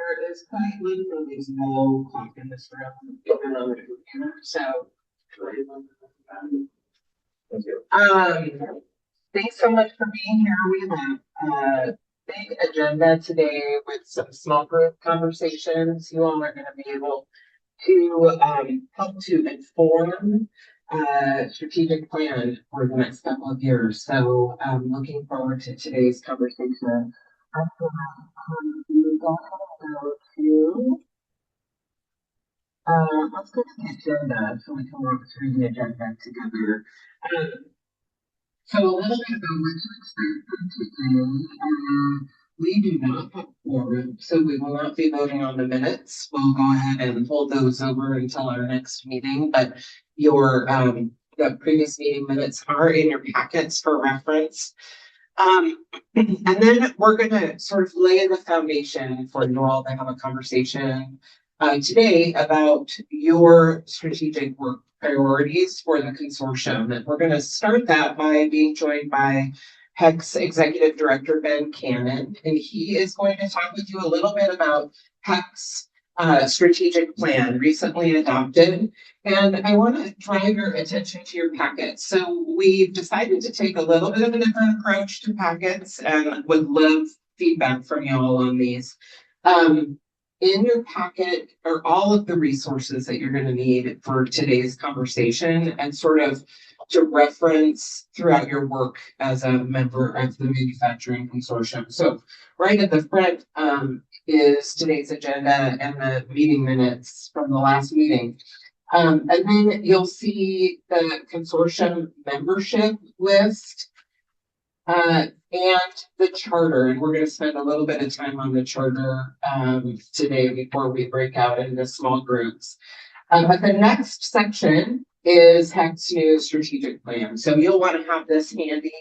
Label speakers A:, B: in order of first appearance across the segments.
A: there is quite literally no clock in this room, even on the computer. So, thanks so much for being here. We have a big agenda today with some small group conversations. You all are going to be able to help to inform strategic plan for the next couple of years. So I'm looking forward to today's conversation. I'm going to go to let's go to the agenda so we can walk through the agenda together. So a little bit about what to expect from today. We do not have a quorum, so we will not be voting on the minutes. We'll go ahead and hold those over until our next meeting, but your the previous meeting minutes are in your packets for reference. And then we're going to sort of lay the foundation for you all to have a conversation today about your strategic work priorities for the consortium. And we're going to start that by being joined by HEC's Executive Director, Ben Cannon, and he is going to talk with you a little bit about HEC's strategic plan recently adopted. And I want to drive your attention to your packets. So we've decided to take a little bit of a different approach to packets and would love feedback from you all on these. In your packet are all of the resources that you're going to need for today's conversation and sort of to reference throughout your work as a member of the Manufacturing Consortium. So right at the front is today's agenda and the meeting minutes from the last meeting. And then you'll see the consortium membership list and the charter. And we're going to spend a little bit of time on the charter today before we break out into small groups. But the next section is HEC's new strategic plan. So you'll want to have this handy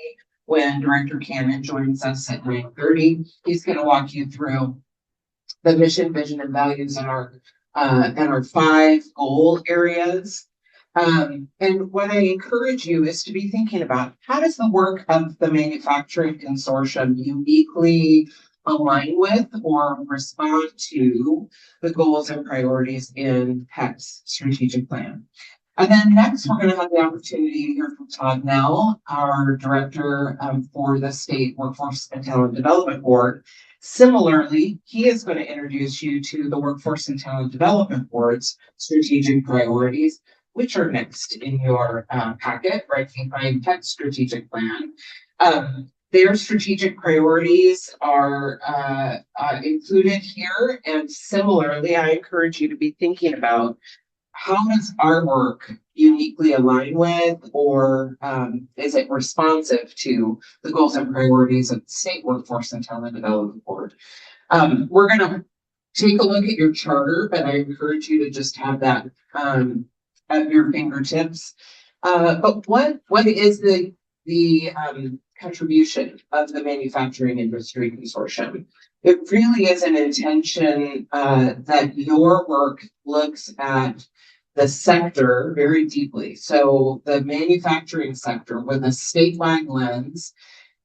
A: when Director Cannon joins us at 9:30. He's going to walk you through the mission, vision, and values in our 5 goal areas. And what I encourage you is to be thinking about how does the work of the Manufacturing Consortium uniquely align with or respond to the goals and priorities in HEC's strategic plan. And then next, we're going to have the opportunity to hear from Todd Nell, our director for the State Workforce and Talent Development Board. Similarly, he is going to introduce you to the Workforce and Talent Development Board's strategic priorities, which are next in your packet, right behind HEC's strategic plan. Their strategic priorities are included here. And similarly, I encourage you to be thinking about how does our work uniquely align with, or is it responsive to the goals and priorities of the State Workforce and Talent Development Board? We're going to take a look at your charter, but I encourage you to just have that at your fingertips. But what is the contribution of the Manufacturing Industry Consortium? It really is an intention that your work looks at the sector very deeply. So the manufacturing sector with a statewide lens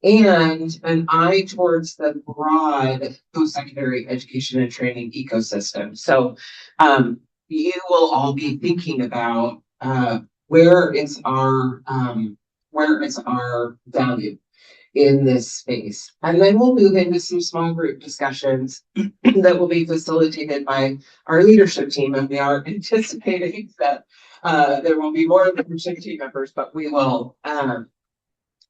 A: and an eye towards the broad post-secondary education and training ecosystem. So you will all be thinking about where is our value in this space. And then we'll move into some small group discussions that will be facilitated by our leadership team. And we are anticipating that there will be more leadership team members, but we will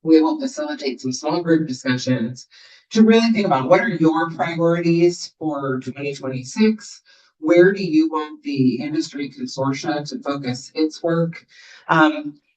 A: facilitate some small group discussions to really think about what are your priorities for 2026? Where do you want the industry consortia to focus its work?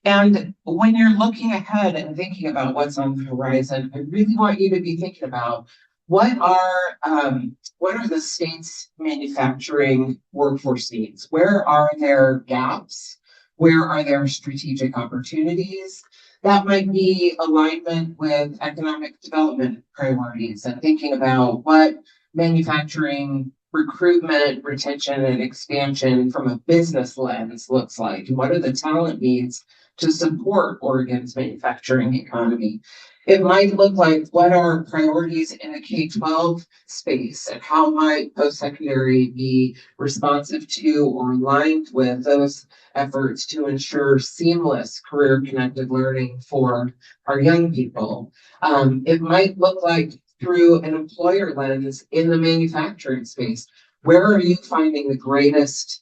A: And when you're looking ahead and thinking about what's on the horizon, I really want you to be thinking about what are the state's manufacturing workforce needs? Where are there gaps? Where are there strategic opportunities? That might be alignment with economic development priorities and thinking about what manufacturing recruitment, retention, and expansion from a business lens looks like. What are the talent needs to support Oregon's manufacturing economy? It might look like what are priorities in the K-12 space and how might post-secondary be responsive to or aligned with those efforts to ensure seamless career-connected learning for our young people. It might look like through an employer lens in the manufacturing space. Where are you finding the greatest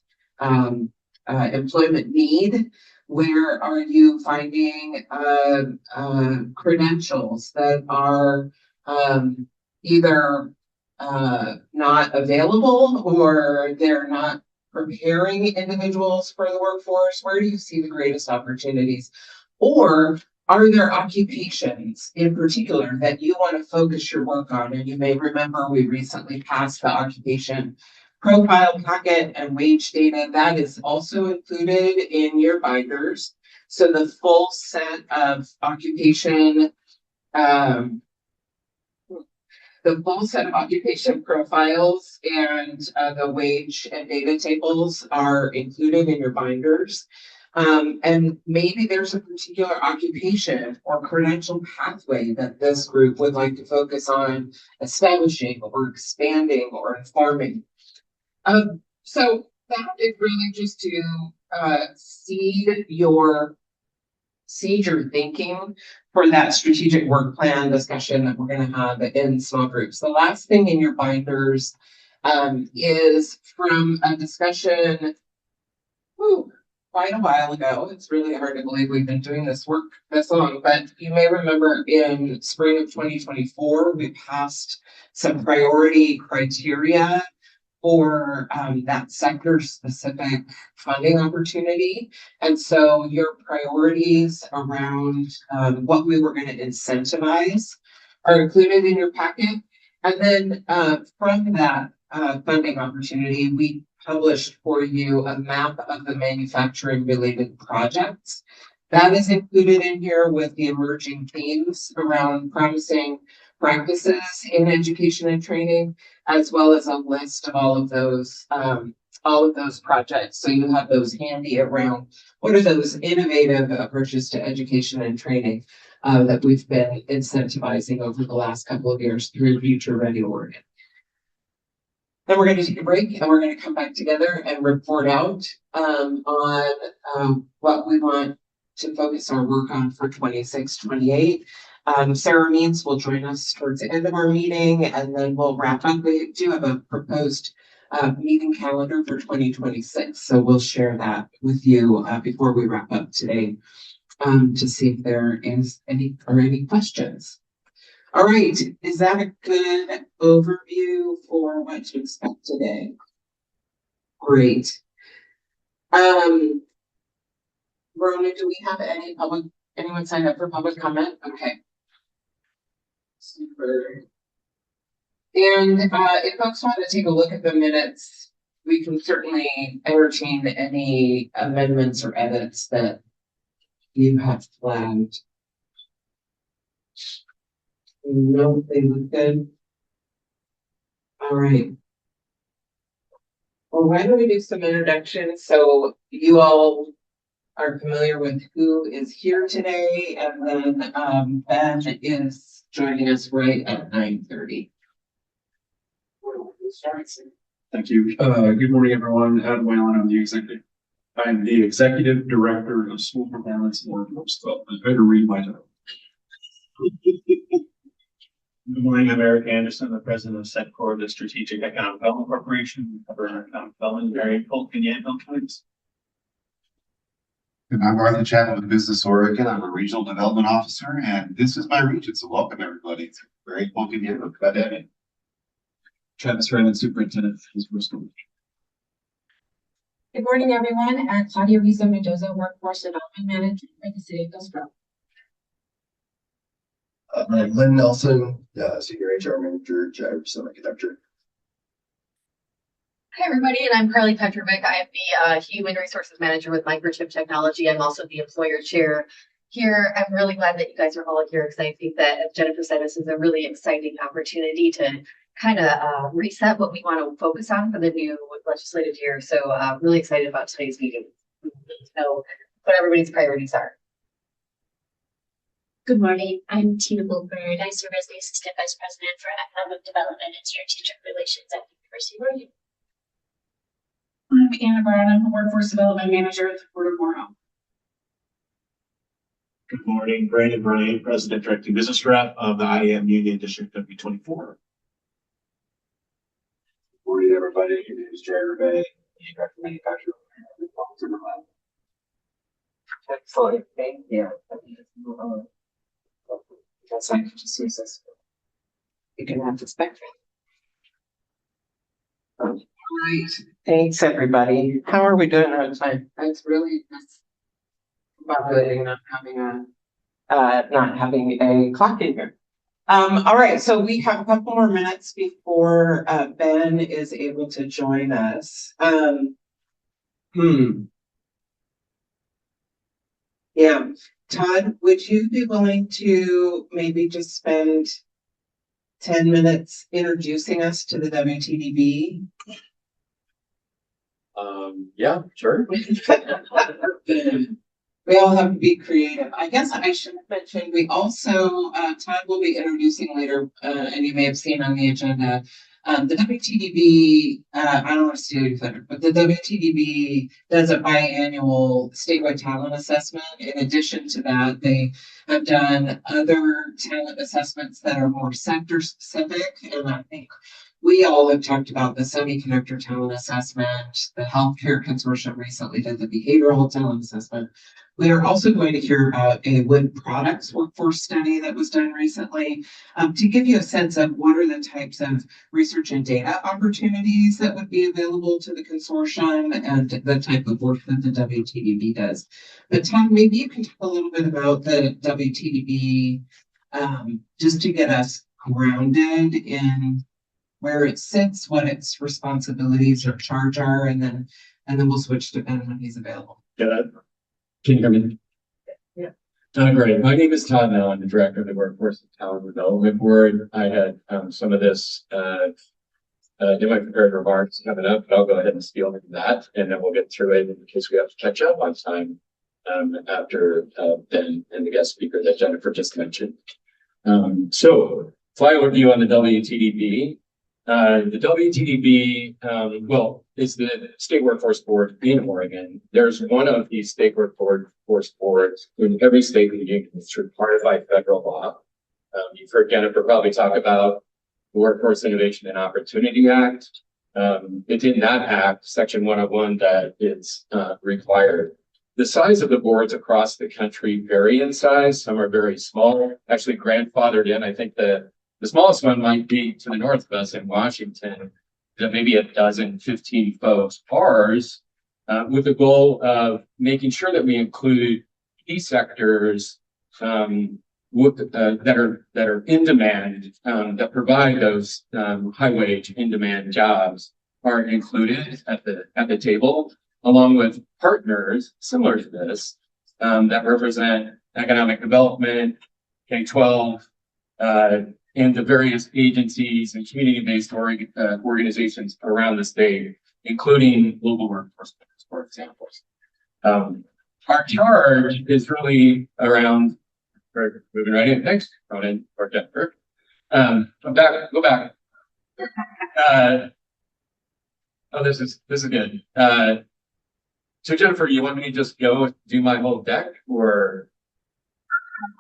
A: employment need? Where are you finding credentials that are either not available or they're not preparing individuals for the workforce? Where do you see the greatest opportunities? Or are there occupations in particular that you want to focus your work on? And you may remember we recently passed the occupation profile packet and wage data. That is also included in your binders. So the full set of occupation profiles and the wage and data tables are included in your binders. And maybe there's a particular occupation or credential pathway that this group would like to focus on establishing or expanding or informing. So that is really just to seed your thinking for that strategic work plan discussion that we're going to have in small groups. The last thing in your binders is from a discussion quite a while ago. It's really hard to believe we've been doing this work this long, but you may remember in spring of 2024, we passed some priority criteria for that sector-specific funding opportunity. And so your priorities around what we were going to incentivize are included in your packet. And then from that funding opportunity, we published for you a map of the manufacturing-related projects. That is included in here with the emerging themes around promising practices in education and training, as well as a list of all of those projects. So you have those handy around what are those innovative approaches to education and training that we've been incentivizing over the last couple of years through Future Ready Oregon. Then we're going to take a break and we're going to come back together and report out on what we want to focus our work on for 26-28. Sarah Means will join us towards the end of our meeting, and then we'll wrap up. We do have a proposed meeting calendar for 2026, so we'll share that with you before we wrap up today to see if there is any questions. All right, is that a good overview for what to expect today? Great. Verona, do we have anyone signed up for public comment? Okay. Super. And if folks want to take a look at the minutes, we can certainly entertain any amendments or edits that you have flagged. No, they look good. All right. Well, why don't we do some introductions so you all are familiar with who is here today, and then Ben is joining us right at 9:30.
B: Thank you. Good morning, everyone. Adam Whalen, I'm the executive director of school performance and workforce development. I better read my title.
C: Good morning, I'm Eric Anderson, the president of SETCOR, the Strategic Economic Development Corporation. We cover economic development in various Polk and Yandville counties.
D: And I'm Arthur Chapman with Business Oregon. I'm a regional development officer, and this is my region. So welcome everybody. It's very Polk and Yandville. Glad to have you.
B: Travis Raymond, superintendent of Bristol.
E: Good morning, everyone. I'm Claudia Rizzo Mendoza, workforce development manager for the city of Hillsborough.
F: I'm Lynn Nelson, senior HR manager, Gyro Semiconductor.
G: Hi, everybody, and I'm Carly Petrovic. I am the human resources manager with Microchip Technology. I'm also the employer chair here. I'm really glad that you guys are all here because I think that, as Jennifer said, this is a really exciting opportunity to kind of reset what we want to focus on for the new legislative year. So really excited about today's meeting. So what everybody's priorities are.
H: Good morning. I'm Tina Goldberg. I serve as the Assistant Vice President for Economic Development and Strategic Relations at the University of Oregon.
I: I'm Anna Brown. I'm the Workforce Development Manager at the Port of Morrow.
C: Good morning, Brandon Bernay, President Directing Business Rep of the IAM Union District W24.
J: Good morning, everybody. My name is Jerry Rebay, Director of Manufacturing.
A: Excellent, thank you. That's like just use this. You can have the spectrum. All right, thanks, everybody. How are we doing on time? That's really not having a clock in here. All right, so we have a couple more minutes before Ben is able to join us. Yeah, Todd, would you be willing to maybe just spend 10 minutes introducing us to the WTDB?
J: Yeah, sure.
A: We all have to be creative. I guess I should have mentioned, we also, Todd will be introducing later, and you may have seen on the agenda, the WTDB, I don't want to steal your thunder, but the WTDB does a biannual statewide talent assessment. In addition to that, they have done other talent assessments that are more sector specific. And I think we all have talked about the semiconductor talent assessment. The healthcare consortium recently did the behavioral talent assessment. We are also going to hear about a wood products workforce study that was done recently to give you a sense of what are the types of research and data opportunities that would be available to the consortium and the type of work that the WTDB does. But Tom, maybe you can talk a little bit about the WTDB just to get us grounded in where it sits, what its responsibilities or charge are, and then we'll switch to Ben when he's available.
J: Yeah. Can you hear me?
A: Yeah.
J: Great. My name is Todd Now. I'm the Director of the Workforce and Talent Development Board. I had some of this in my prepared remarks coming up, but I'll go ahead and steal into that, and then we'll get through it in case we have to catch up on time after Ben and the guest speaker that Jennifer just mentioned. So, fly overview on the WTDB. The WTDB, is the State Workforce Board in Oregon. There's one of these state workforce boards in every state in the union. It's required by federal law. You've heard Jennifer probably talk about the Workforce Innovation and Opportunity Act. It's in that act, Section 101, that is required. The size of the boards across the country vary in size. Some are very small, actually grandfathered in. I think the smallest one might be to the north of us in Washington, maybe 15 folks. Ours, with the goal of making sure that we include key sectors that are in demand, that provide those high wage in demand jobs, are included at the table, along with partners similar to this that represent economic development, K-12. And the various agencies and community-based organizations around the state, including local workforce, for example. Our charge is really around, moving right in, thanks, Ronan or Jennifer. Go back. This is good. So Jennifer, you want me to just go do my whole deck, or?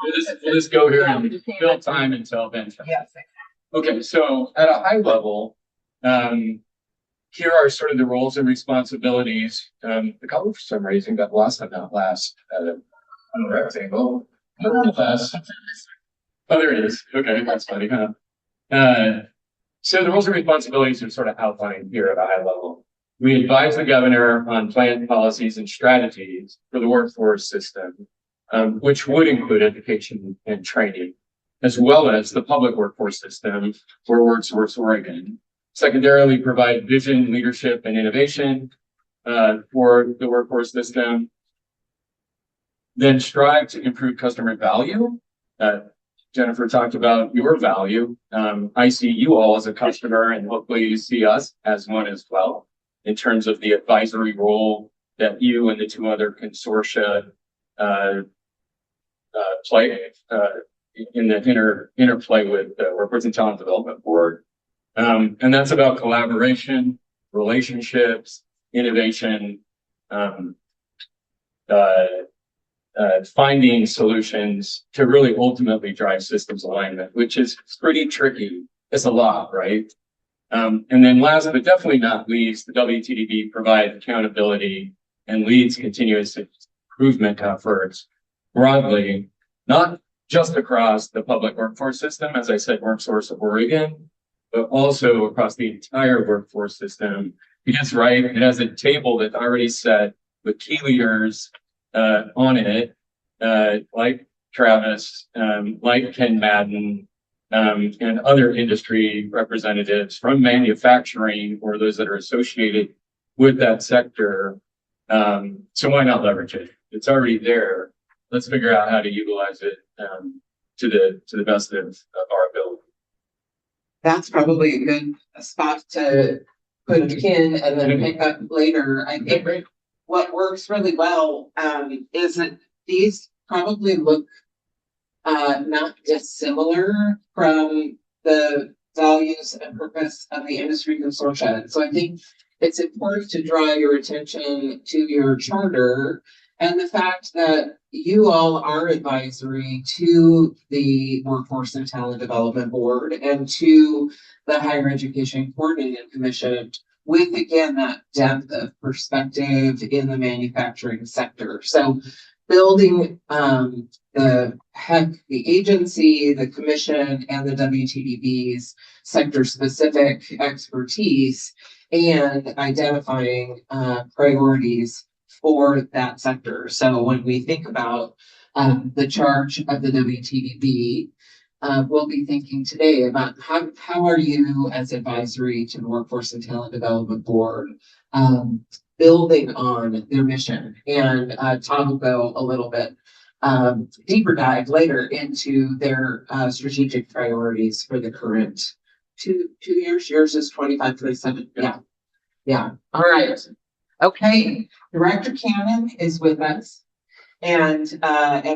J: We'll just go here and fill time until then.
A: Yes.
J: Okay, so at a high level, here are sort of the roles and responsibilities. The color for some reason got lost on that last rectangle. Oh, there it is. Okay, that's funny, huh? So the roles and responsibilities are sort of outlined here at a high level. We advise the governor on planned policies and strategies for the workforce system, which would include education and training, as well as the public workforce system for WorkSource Oregon. Secondarily, provide vision, leadership, and innovation for the workforce system. Then strive to improve customer value. Jennifer talked about your value. I see you all as a customer, and hopefully you see us as one as well, in terms of the advisory role that you and the two other consortia play in the interplay with the Workforce and Talent Development Board. And that's about collaboration, relationships, innovation, finding solutions to really ultimately drive systems alignment, which is pretty tricky. It's a lot, right? And then last but definitely not least, the WTDB provides accountability and leads continuous improvement efforts broadly, not just across the public workforce system, as I said, WorkSource of Oregon, but also across the entire workforce system. Because, right, it has a table that's already set with key leaders on it, like Travis, like Ken Madden, and other industry representatives from manufacturing or those that are associated with that sector. So why not leverage it? It's already there. Let's figure out how to utilize it to the best of our ability.
A: That's probably a good spot to put a pin and then pick up later. I think what works really well is that these probably look not dissimilar from the values and purpose of the industry consortia. So I think it's important to draw your attention to your charter and the fact that you all are advisory to the Workforce and Talent Development Board and to the Higher Education Coordinating Commission with, again, that depth of perspective in the manufacturing sector. So building the agency, the commission, and the WTDB's sector-specific expertise and identifying priorities for that sector. So when we think about the charge of the WTDB, we'll be thinking today about how are you as advisory to the Workforce and Talent Development Board building on their mission. And Tom will go a little bit deeper dive later into their strategic priorities for the current two years. Yours is 25, 27. Yeah. All right. Okay. Director Cannon is with us, and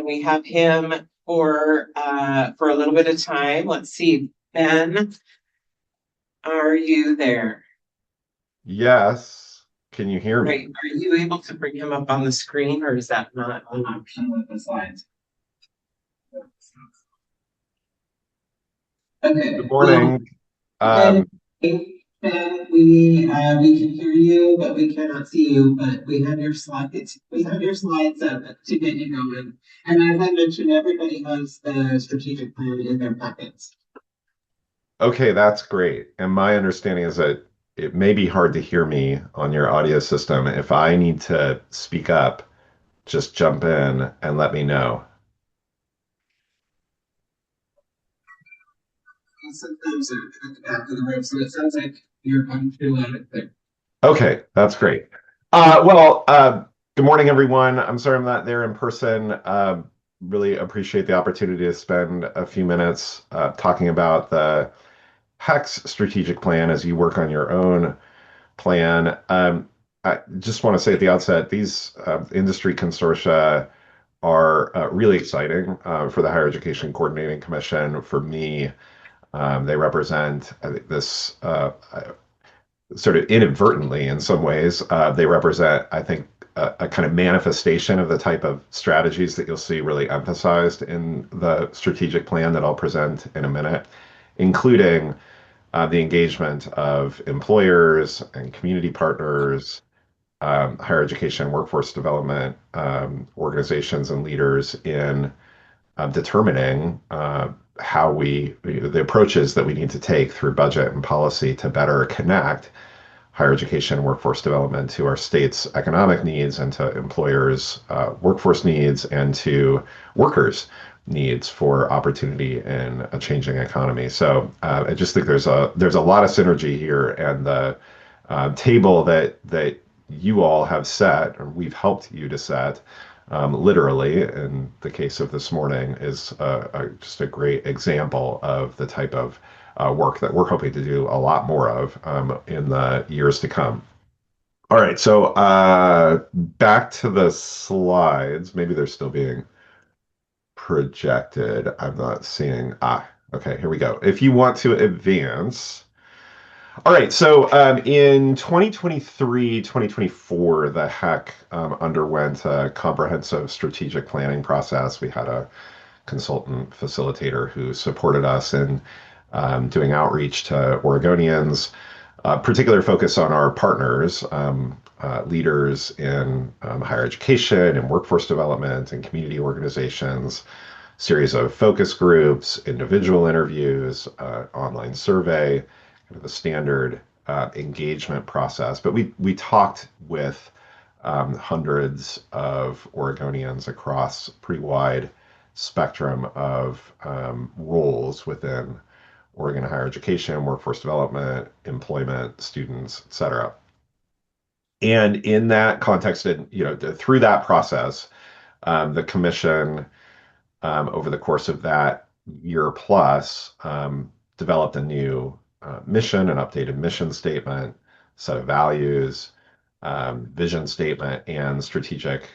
A: we have him for a little bit of time. Let's see, Ben, are you there?
K: Yes. Can you hear me?
A: Great. Are you able to bring him up on the screen, or is that not an option with the slides? Okay.
K: Good morning.
A: Ben, we can hear you, but we cannot see you. But we have your slides. We have your slides up to get you going. And as I mentioned, everybody has the strategic plan in their packets.
K: Okay, that's great. And my understanding is that it may be hard to hear me on your audio system. If I need to speak up, just jump in and let me know.
A: Sometimes at the back of the room, so it sounds like you're on to there.
K: Okay, that's great. Good morning, everyone. I'm sorry I'm not there in person. Really appreciate the opportunity to spend a few minutes talking about the HEC's strategic plan as you work on your own plan. I just want to say at the outset, these industry consortia are really exciting for the Higher Education Coordinating Commission. For me, they represent, I think, this sort of inadvertently in some ways, they represent, I think, a kind of manifestation of the type of strategies that you'll see really emphasized in the strategic plan that I'll present in a minute, including the engagement of employers and community partners, higher education, workforce development organizations and leaders in determining how the approaches that we need to take through budget and policy to better connect higher education and workforce development to our state's economic needs and to employers' workforce needs and to workers' needs for opportunity in a changing economy. So I just think there's a lot of synergy here, and the table that you all have set, or we've helped you to set, literally in the case of this morning, is just a great example of the type of work that we're hoping to do a lot more of in the years to come. All right, so back to the slides. Maybe they're still being projected. I'm not seeing. Okay, here we go. If you want to advance. All right, so in 2023, 2024, the HEC underwent a comprehensive strategic planning process. We had a consultant facilitator who supported us in doing outreach to Oregonians, particular focus on our partners, leaders in higher education and workforce development and community organizations, series of focus groups, individual interviews, online survey, kind of the standard engagement process. But we talked with hundreds of Oregonians across pretty wide spectrum of roles within Oregon higher education, workforce development, employment, students, et cetera. And in that context, through that process, the commission, over the course of that year plus, developed a new mission, an updated mission statement, set of values, vision statement, and strategic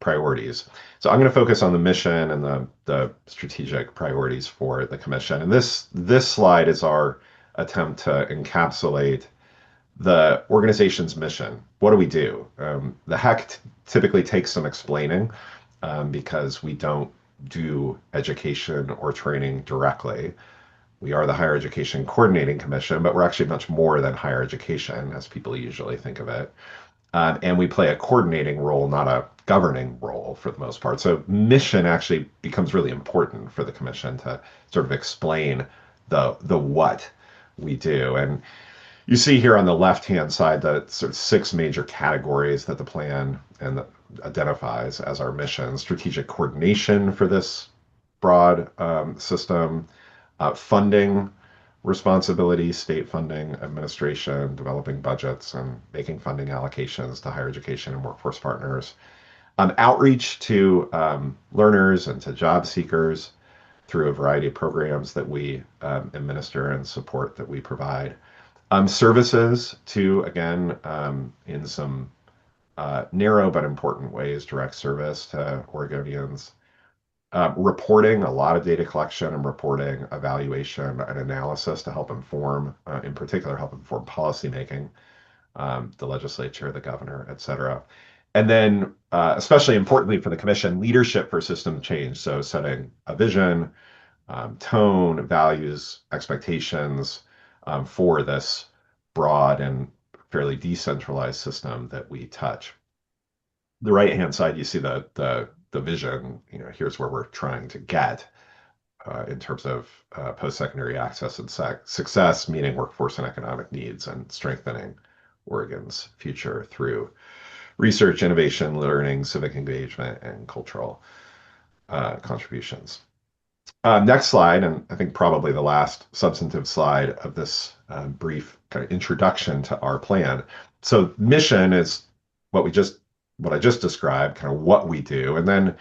K: priorities. So I'm going to focus on the mission and the strategic priorities for the commission. And this slide is our attempt to encapsulate the organization's mission. What do we do? The HEC typically takes some explaining because we don't do education or training directly. We are the Higher Education Coordinating Commission, but we're actually much more than higher education, as people usually think of it. And we play a coordinating role, not a governing role for the most part. So mission actually becomes really important for the commission to sort of explain the what we do. And you see here on the left-hand side the sort of 6 major categories that the plan identifies as our mission: strategic coordination for this broad system, funding responsibility, state funding, administration, developing budgets, and making funding allocations to higher education and workforce partners, outreach to learners and to job seekers through a variety of programs that we administer and support that we provide. Services to, again, in some narrow but important ways, direct service to Oregonians. Reporting, a lot of data collection and reporting, evaluation and analysis to help inform, in particular, help inform policymaking, the legislature, the governor, et cetera. And then, especially importantly for the commission, leadership for system change. So setting a vision, tone, values, expectations for this broad and fairly decentralized system that we touch. The right-hand side, you see the vision. Here's where we're trying to get in terms of post-secondary access and success, meeting workforce and economic needs, and strengthening Oregon's future through research, innovation, learning, civic engagement, and cultural contributions. Next slide, and I think probably the last substantive slide of this brief kind of introduction to our plan. So mission is what I just described, kind of what we do, and then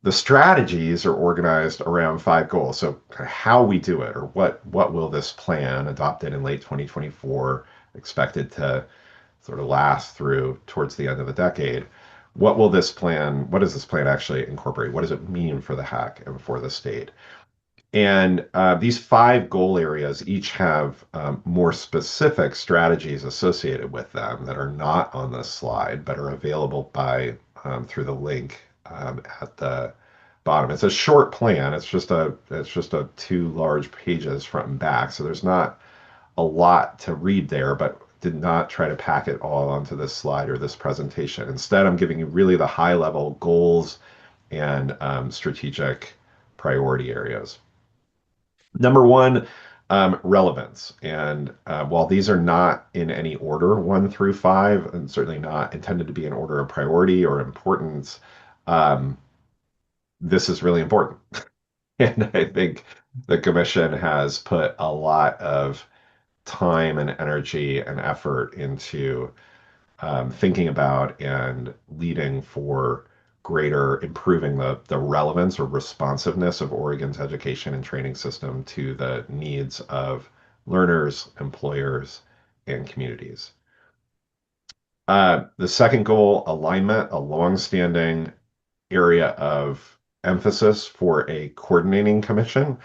K: the strategies are organized around 5 goals. So kind of how we do it, or what will this plan, adopted in late 2024, expected to sort of last through towards the end of the decade. What does this plan actually incorporate? What does it mean for the HEC and for the state? And these 5 goal areas each have more specific strategies associated with them that are not on this slide, but are available through the link at the bottom. It's a short plan. It's just a 2 large pages front and back. So there's not a lot to read there, but did not try to pack it all onto this slide or this presentation. Instead, I'm giving you really the high level goals and strategic priority areas. Number 1, relevance. And while these are not in any order, 1 through 5, and certainly not intended to be in order of priority or importance, this is really important. And I think the commission has put a lot of time and energy and effort into thinking about and leading for greater improving the relevance or responsiveness of Oregon's education and training system to the needs of learners, employers, and communities. The second goal, alignment, a longstanding area of emphasis for a coordinating commission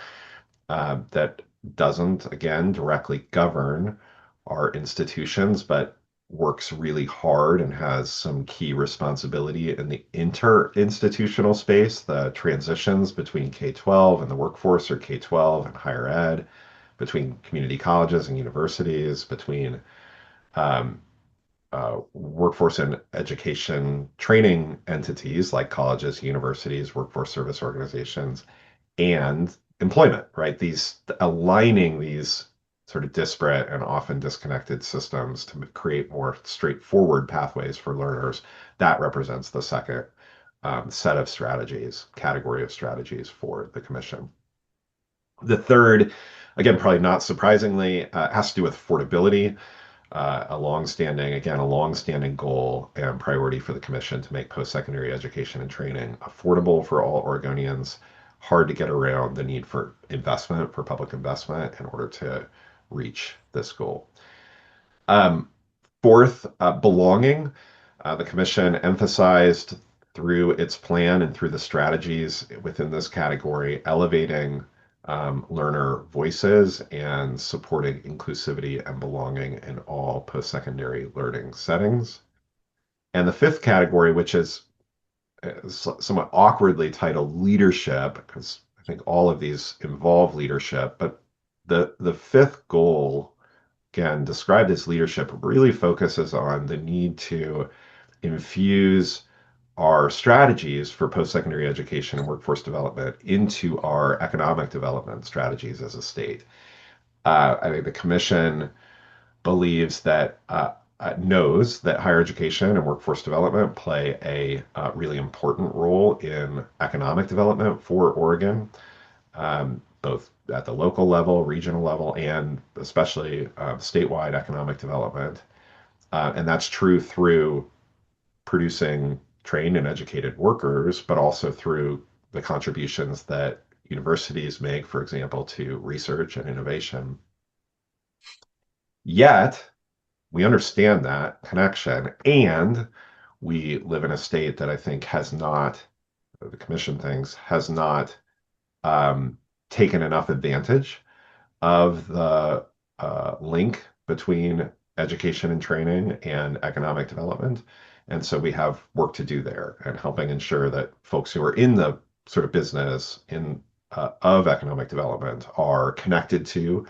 K: that doesn't, again, directly govern our institutions, but works really hard and has some key responsibility in the inter-institutional space, the transitions between K-12 and the workforce, or K-12 and higher ed, between community colleges and universities, between workforce and education training entities like colleges, universities, workforce service organizations, and employment, right? These aligning these sort of disparate and often disconnected systems to create more straightforward pathways for learners. That represents the second set of strategies, category of strategies for the commission. The third, again, probably not surprisingly, has to do with affordability. A longstanding goal and priority for the commission to make post-secondary education and training affordable for all Oregonians. Hard to get around the need for investment, for public investment, in order to reach this goal. Fourth, belonging. The commission emphasized through its plan and through the strategies within this category, elevating learner voices and supporting inclusivity and belonging in all post-secondary learning settings. And the fifth category, which is somewhat awkwardly titled leadership, because I think all of these involve leadership, but the fifth goal, again, described as leadership, really focuses on the need to infuse our strategies for post-secondary education and workforce development into our economic development strategies as a state. I think the commission believes that knows that higher education and workforce development play a really important role in economic development for Oregon, both at the local level, regional level, and especially statewide economic development. And that's true through producing trained and educated workers, but also through the contributions that universities make, for example, to research and innovation. Yet, we understand that connection, and we live in a state that I think has not, the commission thinks, has not taken enough advantage of the link between education and training and economic development. And so we have work to do there, and helping ensure that folks who are in the sort of business of economic development are connected to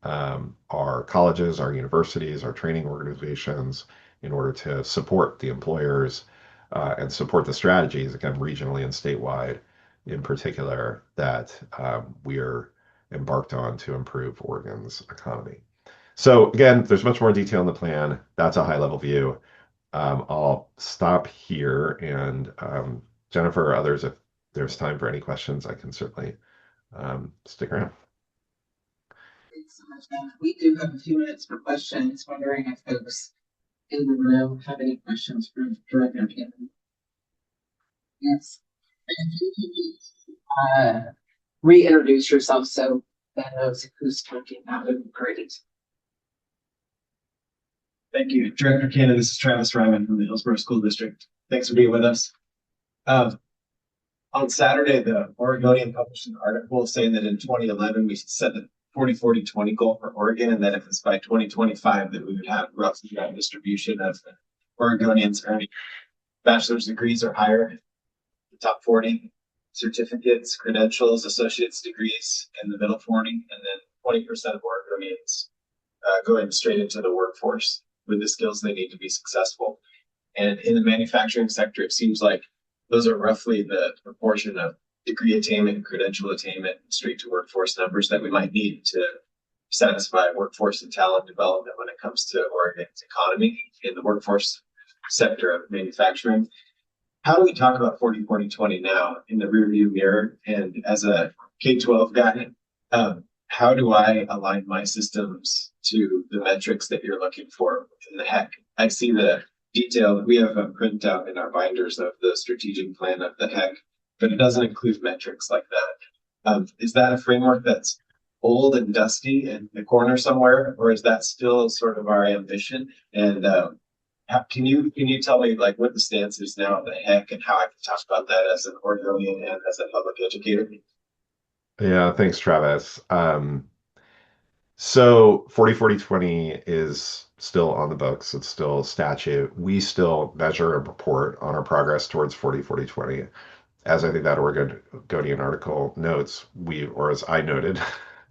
K: our colleges, our universities, our training organizations, in order to support the employers and support the strategies, again, regionally and statewide in particular, that we're embarked on to improve Oregon's economy. So again, there's much more detail in the plan. That's a high-level view. I'll stop here, and Jennifer or others, if there's time for any questions, I can certainly stick around.
A: Thanks so much, Ben. We do have a few minutes for questions. Wondering if folks in the room have any questions for Director Cannon. Yes. And if you can reintroduce yourself so Ben knows who's talking, that would be great.
C: Thank you. Director Cannon, this is Travis Ryman from the Hillsborough School District. Thanks for being with us. On Saturday, the Oregonian published an article saying that in 2011, we set the 40-40-20 goal for Oregon, and that if it's by 2025 that we would have roughly that distribution of Oregonians earning bachelor's degrees or higher, the top 40 certificates, credentials, associate's degrees in the middle 40, and then 20% of Oregonians going straight into the workforce with the skills they need to be successful. And in the manufacturing sector, it seems like those are roughly the proportion of degree attainment, credential attainment, straight to workforce numbers that we might need to satisfy workforce and talent development when it comes to Oregon's economy in the workforce sector of manufacturing. How do we talk about 40-40-20 now in the rearview mirror? And as a K-12 guy, how do I align my systems to the metrics that you're looking for in the HEC? I see the detail. We have a printout in our binders of the strategic plan of the HEC, but it doesn't include metrics like that. Is that a framework that's old and dusty in the corner somewhere, or is that still sort of our ambition? And Can you tell me like what the stance is now at the HEC and how I can talk about that as an Oregonian and as a public educator?
K: Yeah, thanks, Travis. So 40-40-20 is still on the books. It's still statute. We still measure and report on our progress towards 40-40-20. As I think that Oregonian article notes, or as I noted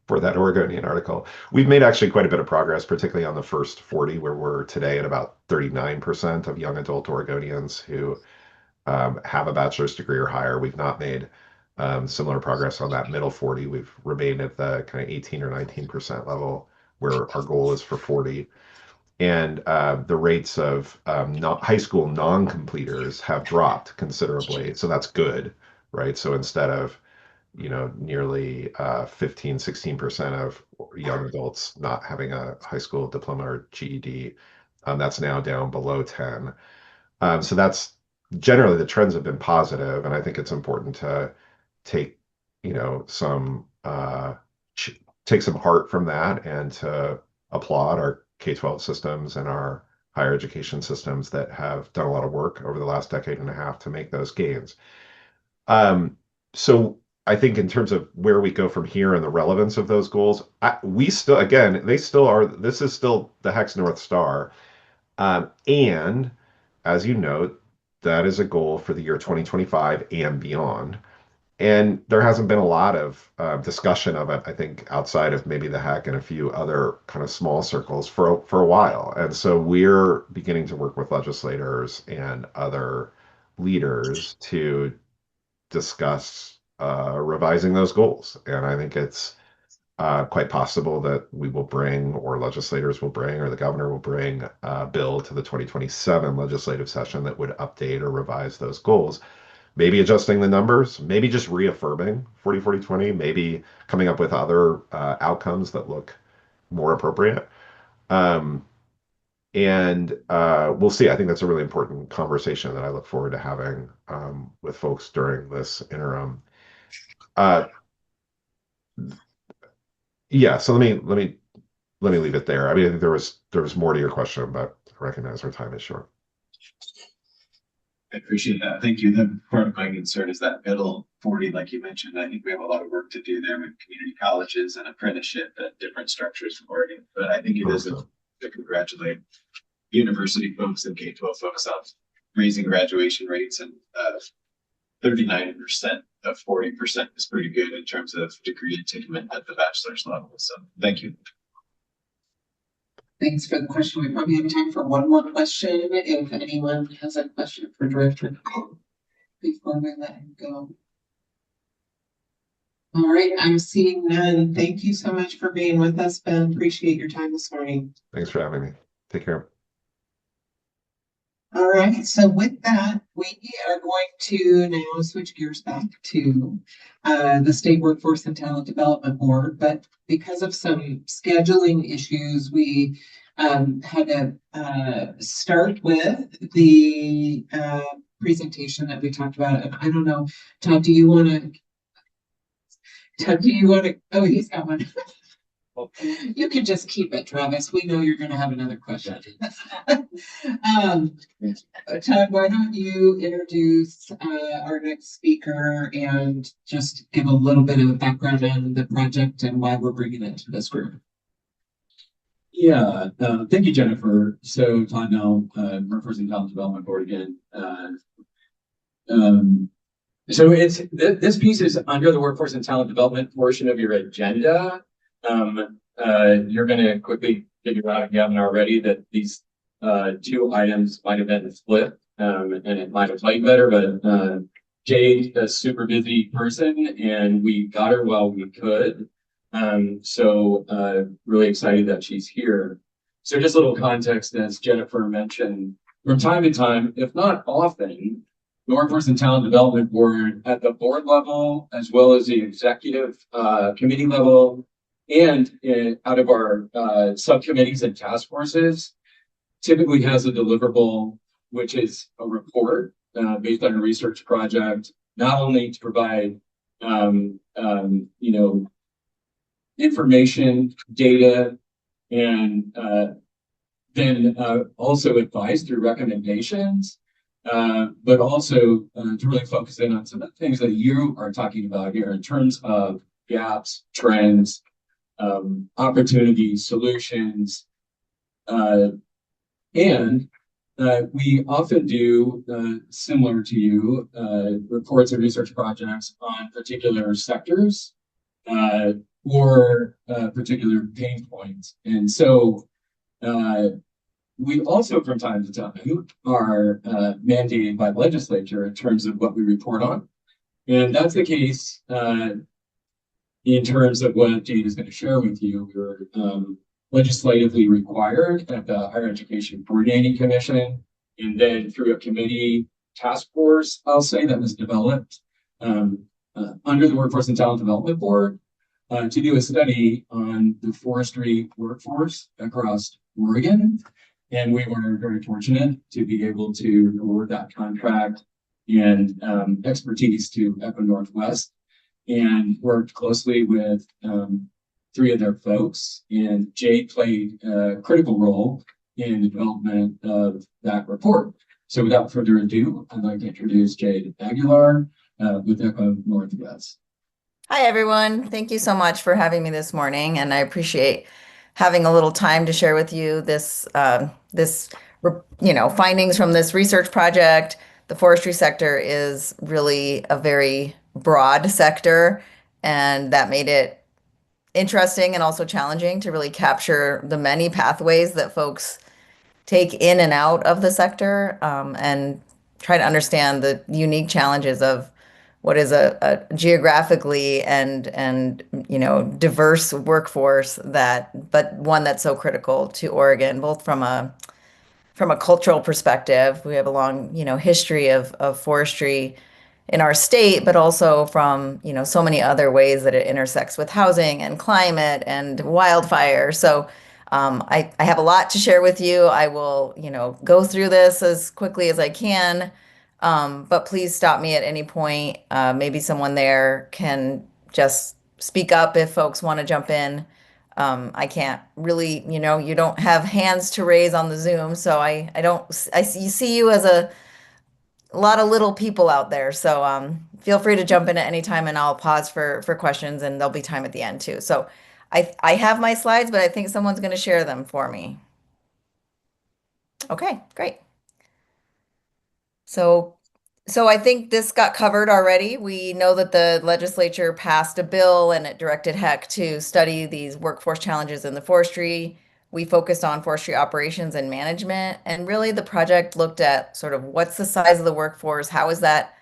K: for that Oregonian article, we've made actually quite a bit of progress, particularly on the first 40, where we're today at about 39% of young adult Oregonians who have a bachelor's degree or higher. We've not made similar progress on that middle 40. We've remained at the kind of 18 or 19% level where our goal is for 40. And the rates of high school non-completers have dropped considerably. So that's good, right? So instead of, nearly 15, 16% of young adults not having a high school diploma or GED, that's now down below 10. So that's generally the trends have been positive, and I think it's important to take, some take some heart from that and to applaud our K-12 systems and our higher education systems that have done a lot of work over the last decade and a half to make those gains. So I think in terms of where we go from here and the relevance of those goals, we still, again, they still are, this is still the HEC's North Star. And as you note, that is a goal for the year 2025 and beyond. And there hasn't been a lot of discussion of it, I think, outside of maybe the HEC and a few other kind of small circles for a while. And so we're beginning to work with legislators and other leaders to discuss revising those goals. And I think it's quite possible that we will bring, or legislators will bring, or the governor will bring a bill to the 2027 legislative session that would update or revise those goals. Maybe adjusting the numbers, maybe just reaffirming 40-40-20, maybe coming up with other outcomes that look more appropriate. And we'll see. I think that's a really important conversation that I look forward to having with folks during this interim. Yeah, so let me leave it there. I mean, I think there was more to your question, but I recognize our time is short.
C: I appreciate that. Thank you. The part of my concern is that middle 40, like you mentioned. I think we have a lot of work to do there with community colleges and apprenticeship at different structures in Oregon. But I think it is to congratulate university folks and K-12 folks on raising graduation rates, and 39% of 40% is pretty good in terms of degree attainment at the bachelor's level. So thank you.
A: Thanks for the question. We probably have time for one more question. If anyone has a question for Director before we let him go. All right, I'm seeing none. Thank you so much for being with us, Ben. Appreciate your time this morning.
K: Thanks for having me. Take care.
A: All right, so with that, we are going to now switch gears back to the State Workforce and Talent Development Board. But because of some scheduling issues, we had to start with the presentation that we talked about. And I don't know, Todd, do you want to, oh, he's got one. You can just keep it, Travis. We know you're going to have another question. Todd, why don't you introduce our next speaker and just give a little bit of a background on the project and why we're bringing it to this group.
L: Yeah, thank you, Jennifer. So Todd now, Workforce and Talent Development Board again. So this piece is under the Workforce and Talent Development portion of your agenda. You're going to quickly figure out, if you haven't already, that these two items might have been split, and it might have played better, but Jade's a super busy person and we got her while we could. So really excited that she's here. So just a little context, as Jennifer mentioned, from time to time, if not often, the Workforce and Talent Development Board at the board level, as well as the executive committee level, and out of our subcommittees and task forces, typically has a deliverable, which is a report based on a research project, not only to provide information, data, and then also advise through recommendations, but also to really focus in on some of the things that you are talking about here in terms of gaps, trends, opportunities, solutions, and we often do, similar to you, reports and research projects on particular sectors or particular pain points. And so we also, from time to time, are mandated by the legislature in terms of what we report on. And that's the case in terms of what Jade is going to share with you. We're legislatively required at the Higher Education Coordinating Commission, and then through a committee task force, I'll say, that was developed under the Workforce and Talent Development Board to do a study on the forestry workforce across Oregon. And we were very fortunate to be able to award that contract and expertise to Echo Northwest, and worked closely with three of their folks. And Jade played a critical role in the development of that report. So without further ado, I'd like to introduce Jade Aguilar with Echo Northwest.
M: Hi, everyone. Thank you so much for having me this morning, and I appreciate having a little time to share with you this, findings from this research project. The forestry sector is really a very broad sector, and that made it interesting and also challenging to really capture the many pathways that folks take in and out of the sector, and try to understand the unique challenges of what is a geographically and diverse workforce, but one that's so critical to Oregon, both from a cultural perspective. We have a long history of forestry in our state, but also from so many other ways that it intersects with housing and climate and wildfire. So I have a lot to share with you. I will go through this as quickly as I can. But please stop me at any point. Maybe someone there can just speak up if folks want to jump in. I can't really, you don't have hands to raise on the Zoom, so I see you as a lot of little people out there. So feel free to jump in at any time, and I'll pause for questions, and there'll be time at the end too. So I have my slides, but I think someone's going to share them for me. Okay, great. So I think this got covered already. We know that the legislature passed a bill and it directed HEC to study these workforce challenges in the forestry. We focused on forestry operations and management, and really the project looked at sort of what's the size of the workforce, how is that,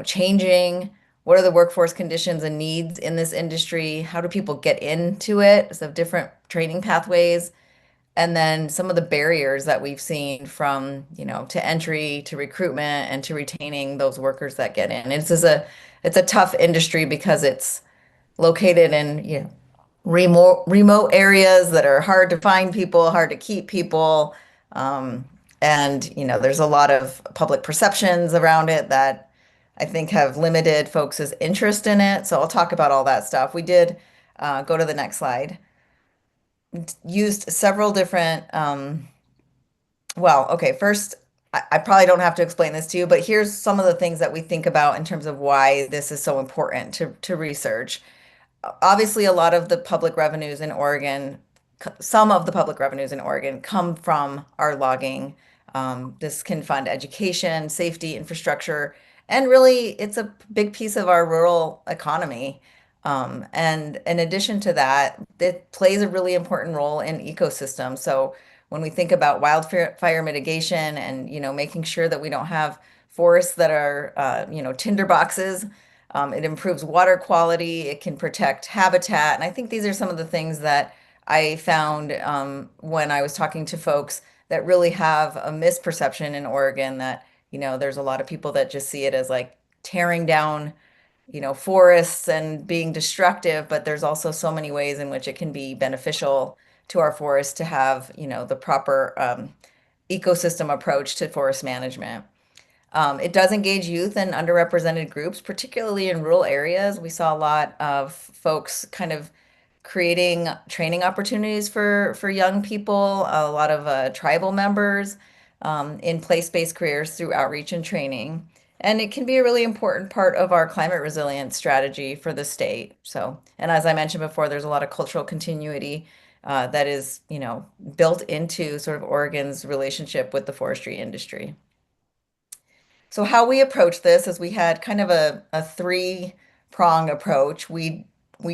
M: changing, what are the workforce conditions and needs in this industry, how do people get into it, so different training pathways, and then some of the barriers that we've seen from, to entry, to recruitment, and to retaining those workers that get in. It's a tough industry because it's located in, remote areas that are hard to find people, hard to keep people. And, there's a lot of public perceptions around it that I think have limited folks' interest in it. So I'll talk about all that stuff. We did go to the next slide. Used several different, first, I probably don't have to explain this to you, but here's some of the things that we think about in terms of why this is so important to research. Obviously, a lot of the public revenues in Oregon, some of the public revenues in Oregon come from our logging. This can fund education, safety, infrastructure, and really it's a big piece of our rural economy. And in addition to that, it plays a really important role in ecosystems. So when we think about wildfire mitigation and, making sure that we don't have forests that are, tinder boxes, it improves water quality, it can protect habitat. And I think these are some of the things that I found when I was talking to folks that really have a misperception in Oregon that, there's a lot of people that just see it as like tearing down forests and being destructive, but there's also so many ways in which it can be beneficial to our forests to have, the proper ecosystem approach to forest management. It does engage youth and underrepresented groups, particularly in rural areas. We saw a lot of folks kind of creating training opportunities for young people, a lot of tribal members in place-based careers through outreach and training. And it can be a really important part of our climate resilience strategy for the state. So, and as I mentioned before, there's a lot of cultural continuity that is, built into sort of Oregon's relationship with the forestry industry. So how we approached this is we had kind of a three-prong approach. We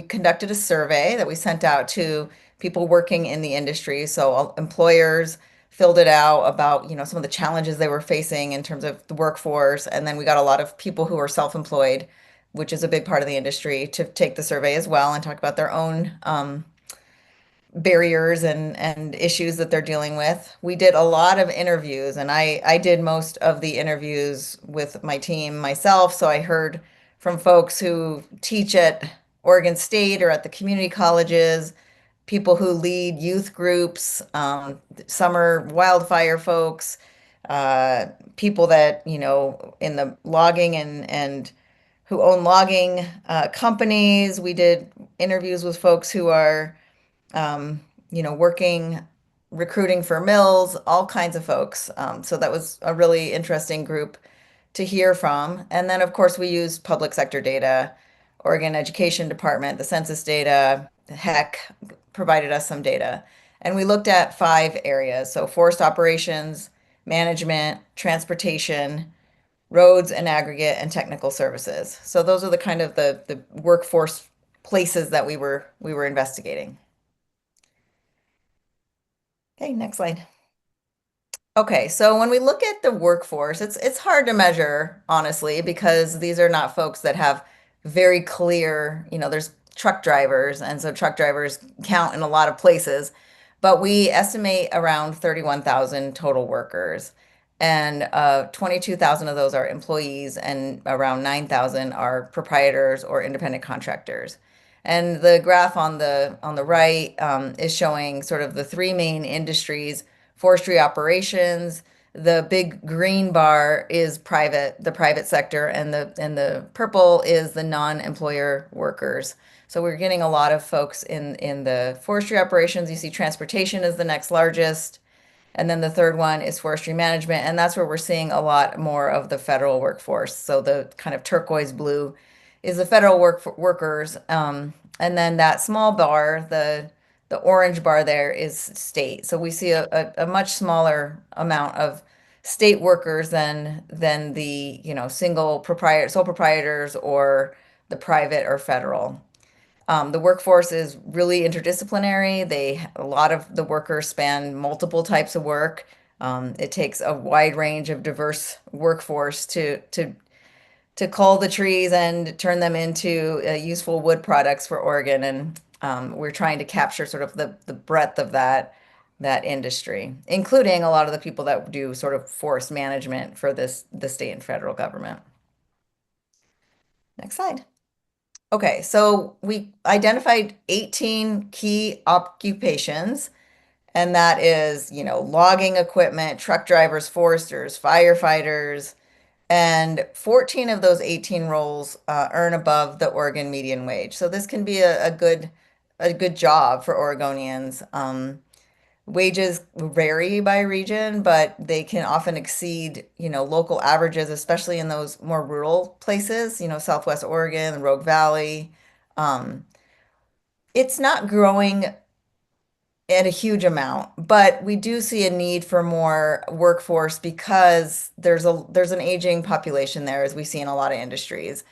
M: conducted a survey that we sent out to people working in the industry. So employers filled it out about, some of the challenges they were facing in terms of the workforce. And then we got a lot of people who are self-employed, which is a big part of the industry, to take the survey as well and talk about their own barriers and issues that they're dealing with. We did a lot of interviews, and I did most of the interviews with my team myself. So I heard from folks who teach at Oregon State or at the community colleges, people who lead youth groups, summer wildfire folks, people that, in the logging and who own logging companies. We did interviews with folks who are working, recruiting for mills, all kinds of folks. So that was a really interesting group to hear from. And then, of course, we used public sector data, Oregon Education Department, the census data, HEC provided us some data. And we looked at 5 areas. So forest operations, management, transportation, roads and aggregate, and technical services. So those are the kind of the workforce places that we were investigating. Okay, next slide. Okay, so when we look at the workforce, it's hard to measure, honestly, because these are not folks that have very clear, there's truck drivers, and so truck drivers count in a lot of places, but we estimate around 31,000 total workers, and 22,000 of those are employees, and around 9,000 are proprietors or independent contractors. And the graph on the right is showing sort of the 3 main industries: forestry operations. The big green bar is the private sector, and the purple is the non-employer workers. So we're getting a lot of folks in the forestry operations. You see transportation is the next largest. And then the third one is forestry management, and that's where we're seeing a lot more of the federal workforce. So the kind of turquoise blue is the federal workers, and then that small bar, the orange bar there, is state. So we see a much smaller amount of state workers than the sole proprietors or the private or federal. The workforce is really interdisciplinary. A lot of the workers span multiple types of work. It takes a wide range of diverse workforce to cull the trees and turn them into useful wood products for Oregon. And we're trying to capture sort of the breadth of that industry, including a lot of the people that do sort of forest management for the state and federal government. Next slide. Okay, so we identified 18 key occupations, and that is, logging equipment, truck drivers, foresters, firefighters, and 14 of those 18 roles earn above the Oregon median wage. So this can be a good job for Oregonians. Wages vary by region, but they can often exceed, local averages, especially in those more rural places, Southwest Oregon, the Rogue Valley. It's not growing at a huge amount, but we do see a need for more workforce because there's an aging population there, as we see in a lot of industries.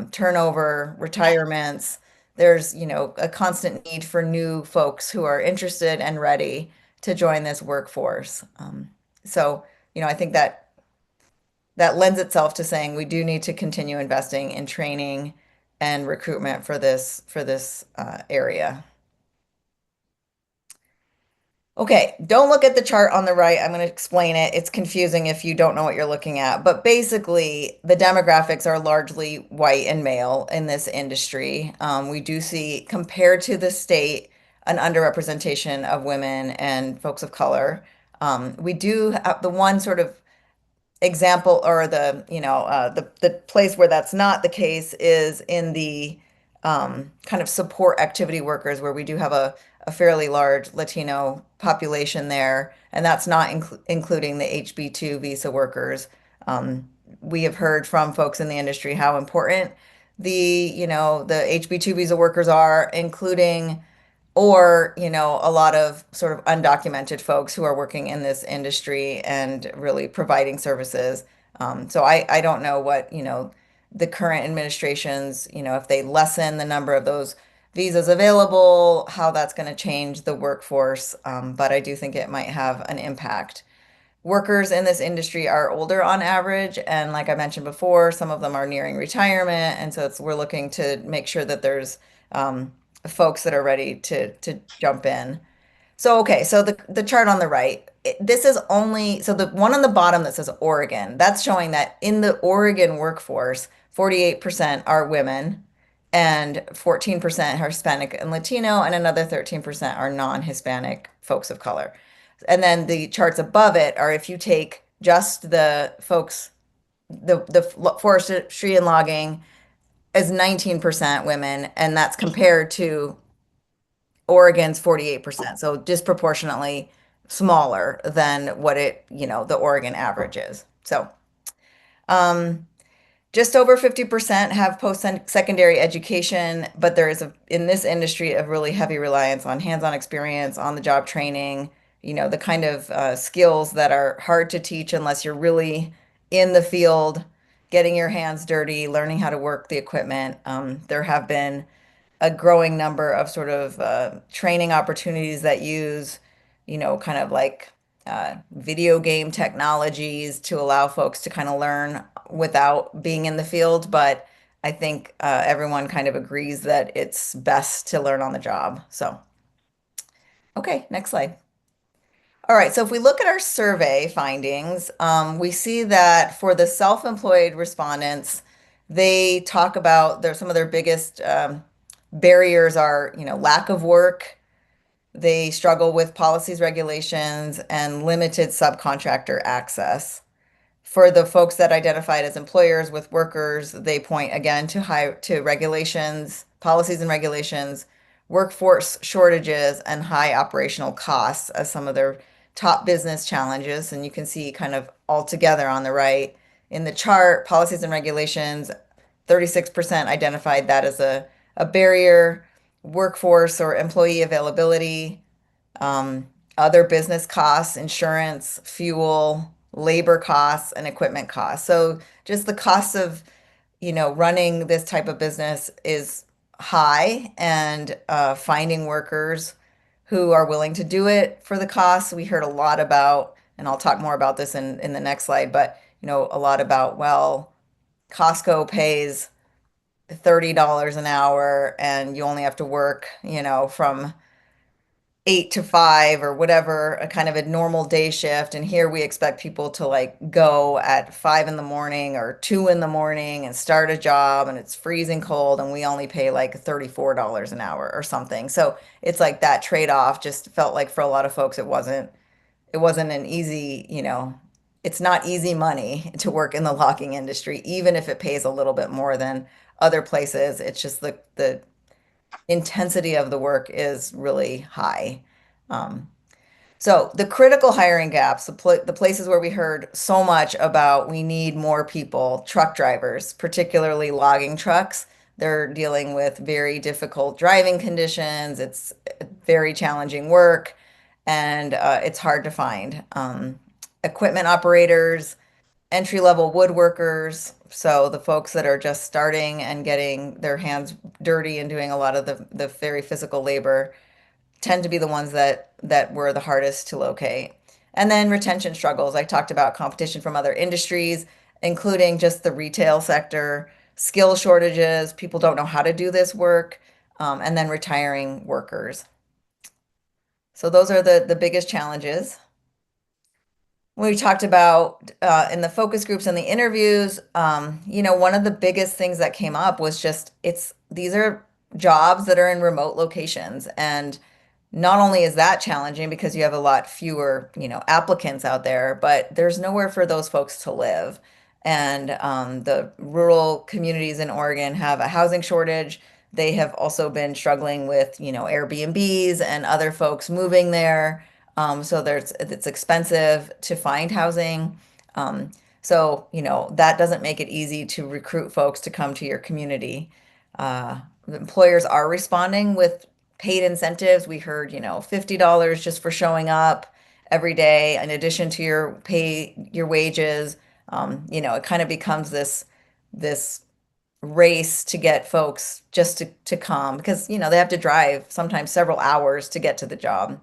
M: Turnover, retirements, there's, a constant need for new folks who are interested and ready to join this workforce. So, I think that lends itself to saying we do need to continue investing in training and recruitment for this area. Okay, don't look at the chart on the right. I'm going to explain it. It's confusing if you don't know what you're looking at. But basically, the demographics are largely white and male in this industry. We do see, compared to the state, an underrepresentation of women and folks of color. We do have the one sort of example, or the place where that's not the case is in the kind of support activity workers where we do have a fairly large Latino population there, and that's not including the HB2 visa workers. We have heard from folks in the industry how important the HB2 visa workers are, including or a lot of sort of undocumented folks who are working in this industry and really providing services. So I don't know what the current administrations, if they lessen the number of those visas available, how that's going to change the workforce. But I do think it might have an impact. Workers in this industry are older on average, and like I mentioned before, some of them are nearing retirement, and so we're looking to make sure that there's folks that are ready to jump in. So okay, so the chart on the right, this is only so the one on the bottom that says Oregon, that's showing that in the Oregon workforce, 48% are women and 14% are Hispanic and Latino, and another 13% are non-Hispanic folks of color. And then the charts above it are if you take just the folks, the forestry and logging is 19% women, and that's compared to Oregon's 48%. So disproportionately smaller than what the Oregon average is. So, just over 50% have post-secondary education, but there is in this industry a really heavy reliance on hands-on experience, on-the-job training, the kind of skills that are hard to teach unless you're really in the field, getting your hands dirty, learning how to work the equipment. There have been a growing number of sort of training opportunities that use, kind of like video game technologies to allow folks to kind of learn without being in the field. But I think everyone kind of agrees that it's best to learn on the job. So, okay, next slide. All right, so if we look at our survey findings, we see that for the self-employed respondents, they talk about some of their biggest barriers are, lack of work. They struggle with policies, regulations, and limited subcontractor access. For the folks that identified as employers with workers, they point again to regulations, policies and regulations, workforce shortages, and high operational costs as some of their top business challenges. And you can see kind of all together on the right in the chart, policies and regulations, 36% identified that as a barrier, workforce or employee availability, other business costs, insurance, fuel, labor costs, and equipment costs. So just the cost of, running this type of business is high, and finding workers who are willing to do it for the cost. We heard a lot about, and I'll talk more about this in the next slide, but a lot about, well, Costco pays $30 an hour and you only have to work, from 8 to 5 or whatever, a kind of a normal day shift. And here we expect people to like go at 5 in the morning or 2 in the morning and start a job, and it's freezing cold and we only pay like $34 an hour or something. So it's like that trade-off just felt like for a lot of folks it wasn't an easy, it's not easy money to work in the logging industry, even if it pays a little bit more than other places. It's just the intensity of the work is really high. So the critical hiring gaps, the places where we heard so much about we need more people, truck drivers, particularly logging trucks. They're dealing with very difficult driving conditions. It's very challenging work, and it's hard to find. Equipment operators, entry-level woodworkers, so the folks that are just starting and getting their hands dirty and doing a lot of the very physical labor tend to be the ones that were the hardest to locate. And then retention struggles. I talked about competition from other industries, including just the retail sector, skill shortages, people don't know how to do this work, and then retiring workers. So those are the biggest challenges. We talked about in the focus groups and the interviews, one of the biggest things that came up was just these are jobs that are in remote locations. And not only is that challenging because you have a lot fewer, applicants out there, but there's nowhere for those folks to live. And the rural communities in Oregon have a housing shortage. they have also been struggling with, Airbnbs and other folks moving there. So it's expensive to find housing. So, that doesn't make it easy to recruit folks to come to your community. The employers are responding with paid incentives. We heard, $50 just for showing up every day, in addition to your wages. It kind of becomes this race to get folks just to come because, they have to drive sometimes several hours to get to the job.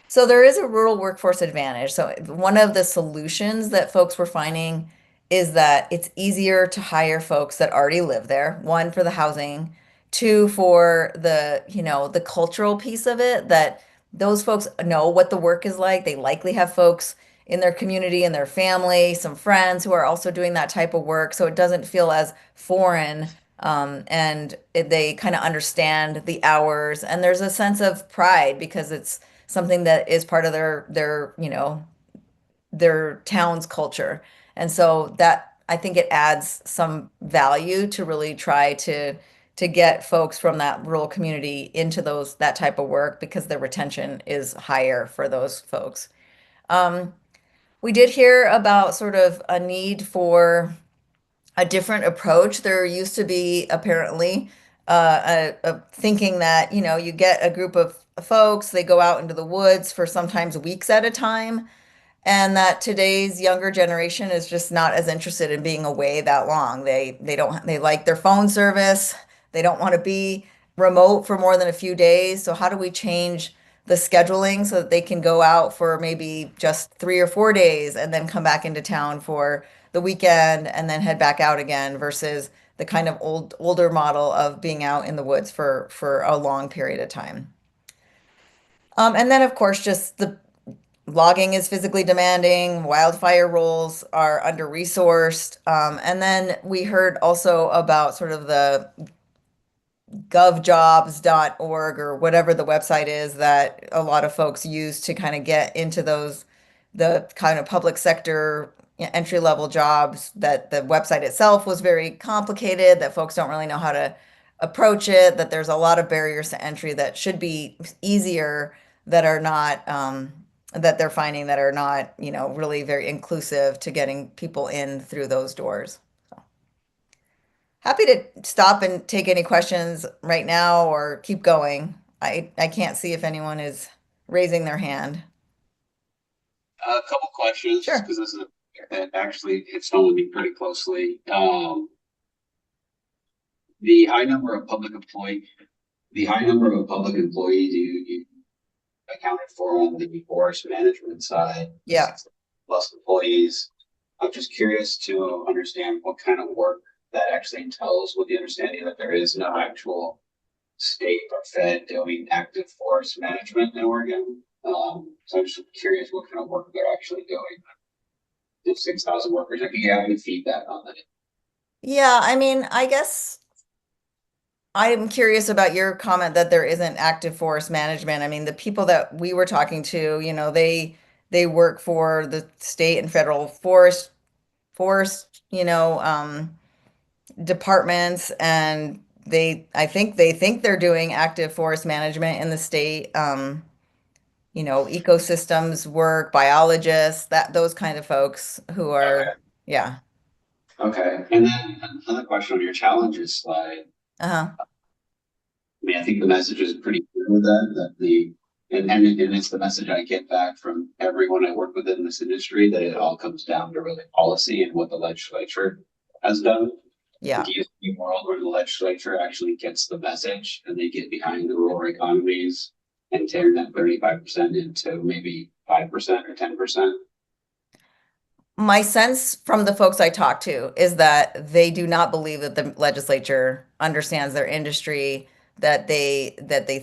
M: So there is a rural workforce advantage. So one of the solutions that folks were finding is that it's easier to hire folks that already live there. One, for the housing, two, for the cultural piece of it, that those folks know what the work is like. They likely have folks in their community and their family, some friends who are also doing that type of work. So it doesn't feel as foreign. They kind of understand the hours, and there's a sense of pride because it's something that is part of their town's culture. And so that, I think, it adds some value to really try to get folks from that rural community into that type of work because the retention is higher for those folks. We did hear about sort of a need for a different approach. There used to be apparently a thinking that, you get a group of folks, they go out into the woods for sometimes weeks at a time, and that today's younger generation is just not as interested in being away that long. They like their phone service. They don't want to be remote for more than a few days. So how do we change the scheduling so that they can go out for maybe just 3 or 4 days and then come back into town for the weekend and then head back out again versus the kind of older model of being out in the woods for a long period of time. And then, of course, just the logging is physically demanding, wildfire roles are under-resourced. And then we heard also about sort of the govjobs.org or whatever the website is that a lot of folks use to kind of get into the kind of public sector entry level jobs, that the website itself was very complicated, that folks don't really know how to approach it, that there's a lot of barriers to entry that should be easier that are not, that they're finding that are not, really very inclusive to getting people in through those doors. Happy to stop and take any questions right now or keep going. I can't see if anyone is raising their hand.
B: A couple questions,
M: Sure.
B: because this is that actually hits home with me pretty closely. The high number of public employees you accounted for on the forest management side.
M: Yeah.
B: Plus employees. I'm just curious to understand what kind of work that actually entails, with the understanding that there is no actual state or Fed doing active forest management in Oregon. So I'm just curious what kind of work they're actually doing. The 6,000 workers, I can get any feedback on that.
M: Yeah, I mean, I guess I'm curious about your comment that there isn't active forest management. I mean, the people that we were talking to, they work for the state and federal forest, departments, and I think they think they're doing active forest management in the state. Ecosystems work, biologists, those kind of folks who are,
B: Okay.
M: yeah.
B: Okay, and then another question on your challenges slide.
M: Uh-huh.
B: I mean, I think the message is pretty clear with and it's the message I get back from everyone I work with in this industry, that it all comes down to really policy and what the legislature has done.
M: Yeah.
B: Do you see a world where the legislature actually gets the message and they get behind the rural economies and turn that 35% into maybe 5% or 10%?
M: My sense from the folks I talk to is that they do not believe that the legislature understands their industry, that they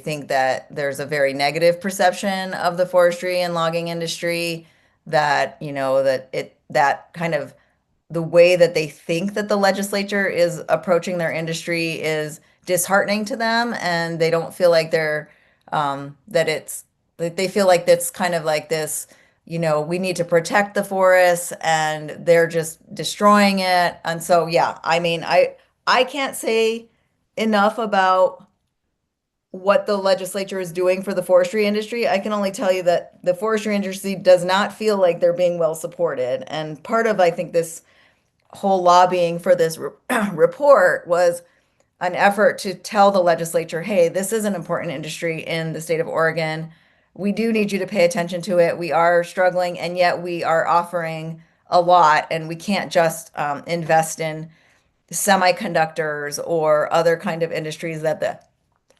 M: think that there's a very negative perception of the forestry and logging industry, that, that kind of the way that they think that the legislature is approaching their industry is disheartening to them, and they don't feel like they feel like that's kind of like this, we need to protect the forests and they're just destroying it. And so, yeah, I mean, I can't say enough about what the legislature is doing for the forestry industry. I can only tell you that the forestry industry does not feel like they're being well supported. And part of, I think, this whole lobbying for this report was an effort to tell the legislature, hey, this is an important industry in the state of Oregon. We do need you to pay attention to it. We are struggling, and yet we are offering a lot, and we can't just invest in semiconductors or other kind of industries that the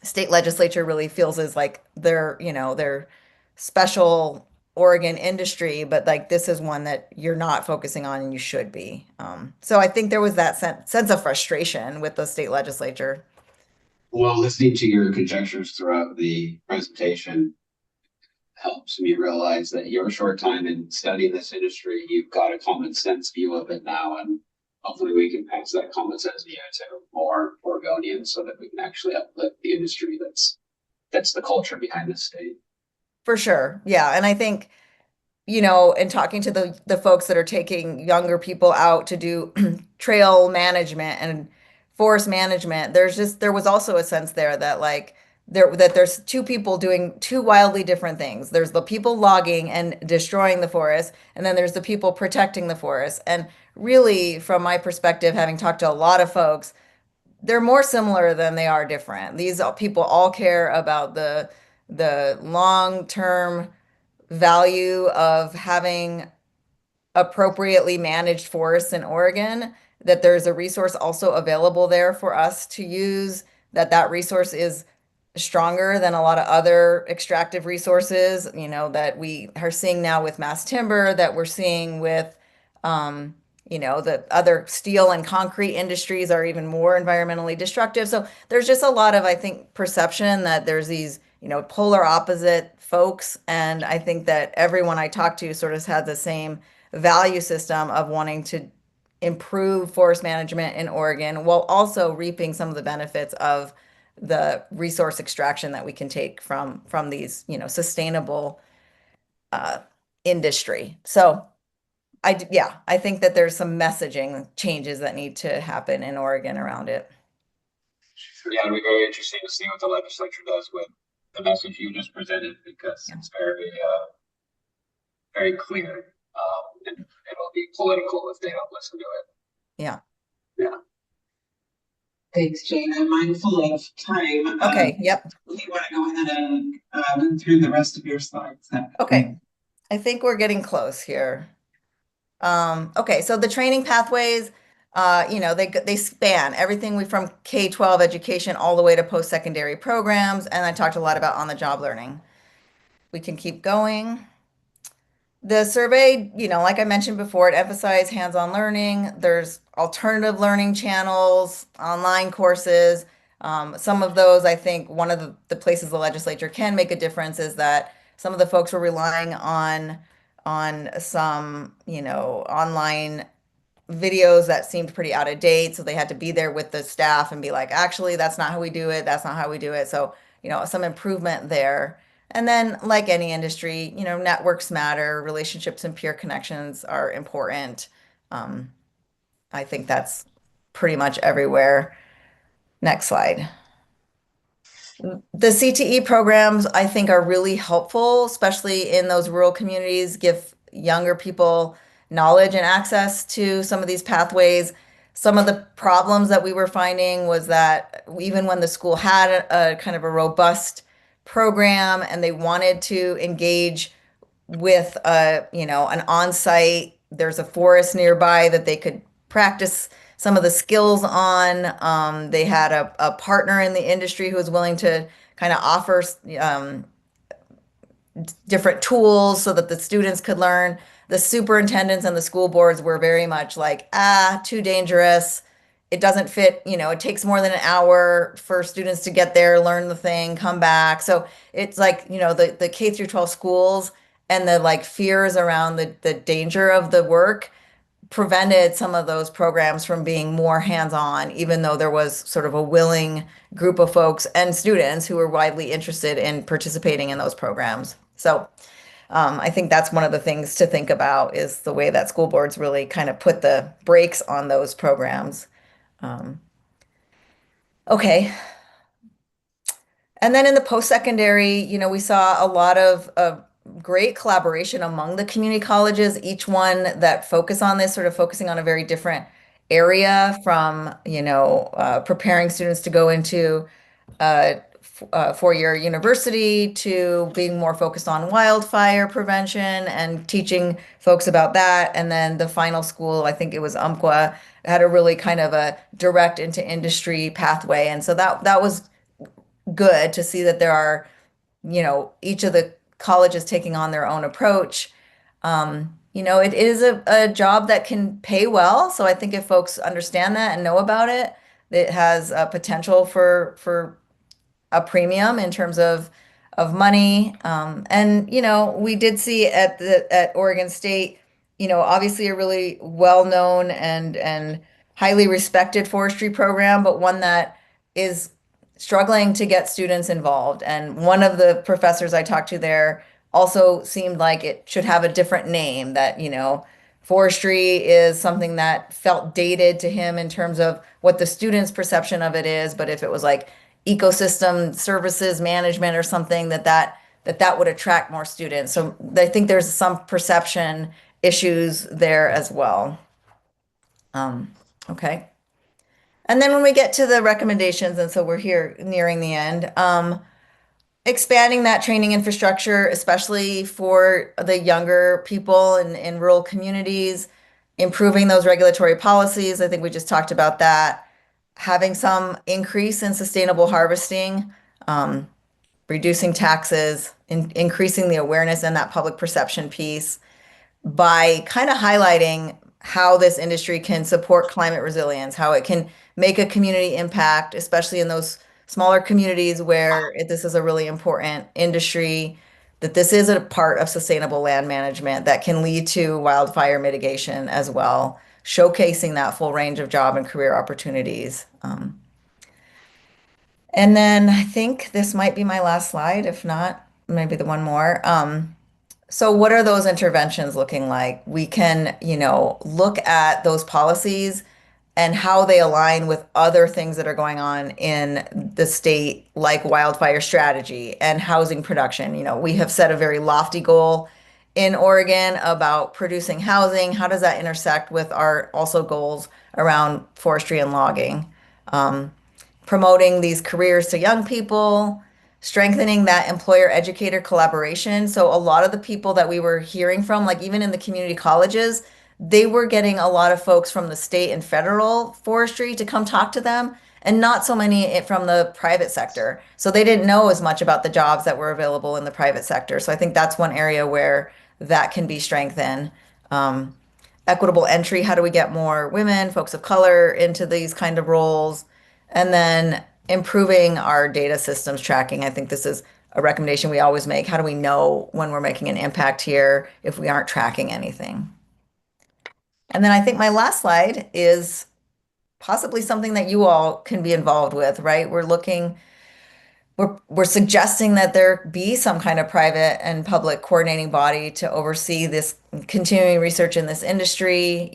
M: state legislature really feels is like their special Oregon industry, but like this is one that you're not focusing on and you should be. So I think there was that sense of frustration with the state legislature.
B: Well, listening to your conjectures throughout the presentation helps me realize that your short time in studying this industry, you've got a common sense view of it now, and hopefully we can pass that common sense view to more Oregonians so that we can actually uplift the industry that's the culture behind this state.
M: For sure. Yeah. And I think, in talking to the folks that are taking younger people out to do trail management and forest management, there was also a sense there that like there's two people doing two wildly different things. There's the people logging and destroying the forest, and then there's the people protecting the forest. And really, from my perspective, having talked to a lot of folks, they're more similar than they are different. These people all care about the long-term value of having appropriately managed forests in Oregon, that there's a resource also available there for us to use, that resource is stronger than a lot of other extractive resources, that we are seeing now with mass timber, that we're seeing with, the other steel and concrete industries are even more environmentally destructive. So there's just a lot of, I think, perception that there's these, polar opposite folks. And I think that everyone I talk to sort of has the same value system of wanting to improve forest management in Oregon while also reaping some of the benefits of the resource extraction that we can take from these, sustainable industry. So I think that there's some messaging changes that need to happen in Oregon around it.
B: Yeah, it'll be very interesting to see what the legislature does with the message you just presented, because it's very clear. And it'll be political if they don't listen to it.
M: Yeah.
B: Yeah.
A: Thanks, Jane. I'm mindful of time.
M: Okay. Yep.
A: You want to go ahead and move through the rest of your slides?
M: Okay. I think we're getting close here. Okay, so the training pathways, they span everything from K-12 education all the way to post-secondary programs, and I talked a lot about on-the-job learning. We can keep going. The survey, like I mentioned before, it emphasized hands-on learning. There's alternative learning channels, online courses. Some of those, I think one of the places the legislature can make a difference is that some of the folks were relying on some, online videos that seemed pretty out of date. So they had to be there with the staff and be like, actually, that's not how we do it. That's not how we do it. So, some improvement there. And then like any industry, networks matter, relationships and peer connections are important. I think that's pretty much everywhere. Next slide. The CTE programs, I think, are really helpful, especially in those rural communities, give younger people knowledge and access to some of these pathways. Some of the problems that we were finding was that even when the school had a kind of a robust program and they wanted to engage with an on-site, there's a forest nearby that they could practice some of the skills on. They had a partner in the industry who was willing to kind of offer different tools so that the students could learn. The superintendents and the school boards were very much like, too dangerous. It doesn't fit, it takes more than an hour for students to get there, learn the thing, come back. So it's like, the K through 12 schools and the like fears around the danger of the work prevented some of those programs from being more hands-on, even though there was sort of a willing group of folks and students who were widely interested in participating in those programs. So I think that's one of the things to think about is the way that school boards really kind of put the brakes on those programs. Okay. And then in the post-secondary, we saw a lot of great collaboration among the community colleges, each one that focus on this, sort of focusing on a very different area from, preparing students to go into four-year university to being more focused on wildfire prevention and teaching folks about that. And then the final school, I think it was Umpqua, had a really kind of a direct into industry pathway. And so that was good to see that there are, each of the colleges taking on their own approach. It is a job that can pay well. So I think if folks understand that and know about it, it has a potential for a premium in terms of money. And we did see at Oregon State, obviously a really well-known and highly respected forestry program, but one that is struggling to get students involved. And one of the professors I talked to there also seemed like it should have a different name, that, forestry is something that felt dated to him in terms of what the students' perception of it is. But if it was like ecosystem services management or something, that would attract more students. So I think there's some perception issues there as well. Okay. And then when we get to the recommendations, and so we're here nearing the end, expanding that training infrastructure, especially for the younger people in rural communities, improving those regulatory policies. I think we just talked about that. Having some increase in sustainable harvesting, reducing taxes, increasing the awareness and that public perception piece by kind of highlighting how this industry can support climate resilience, how it can make a community impact, especially in those smaller communities where this is a really important industry, that this is a part of sustainable land management that can lead to wildfire mitigation as well, showcasing that full range of job and career opportunities. And then I think this might be my last slide. If not, maybe the one more. So what are those interventions looking like? We can, look at those policies and how they align with other things that are going on in the state, like wildfire strategy and housing production. We have set a very lofty goal in Oregon about producing housing. How does that intersect with our also goals around forestry and logging? Promoting these careers to young people, strengthening that employer educator collaboration. So a lot of the people that we were hearing from, like even in the community colleges, they were getting a lot of folks from the state and federal forestry to come talk to them, and not so many from the private sector. So they didn't know as much about the jobs that were available in the private sector. So I think that's one area where that can be strengthened. Equitable entry, how do we get more women, folks of color into these kind of roles? And then improving our data systems tracking. I think this is a recommendation we always make. How do we know when we're making an impact here if we aren't tracking anything? And then I think my last slide is possibly something that you all can be involved with, right? We're suggesting that there be some kind of private and public coordinating body to oversee this continuing research in this industry,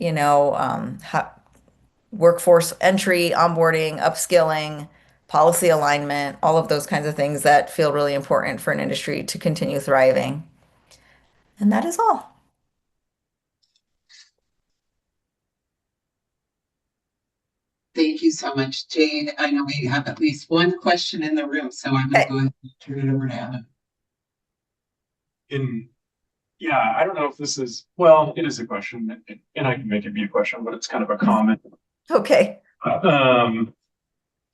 M: workforce entry, onboarding, upskilling, policy alignment, all of those kinds of things that feel really important for an industry to continue thriving. And that is all.
A: Thank you so much, Jade. I know we have at least one question in the room, so I'm going to go ahead and turn it over to Adam.
N: I don't know if this is, well, it is a question, and I can make it be a question, but it's kind of a comment.
M: Okay.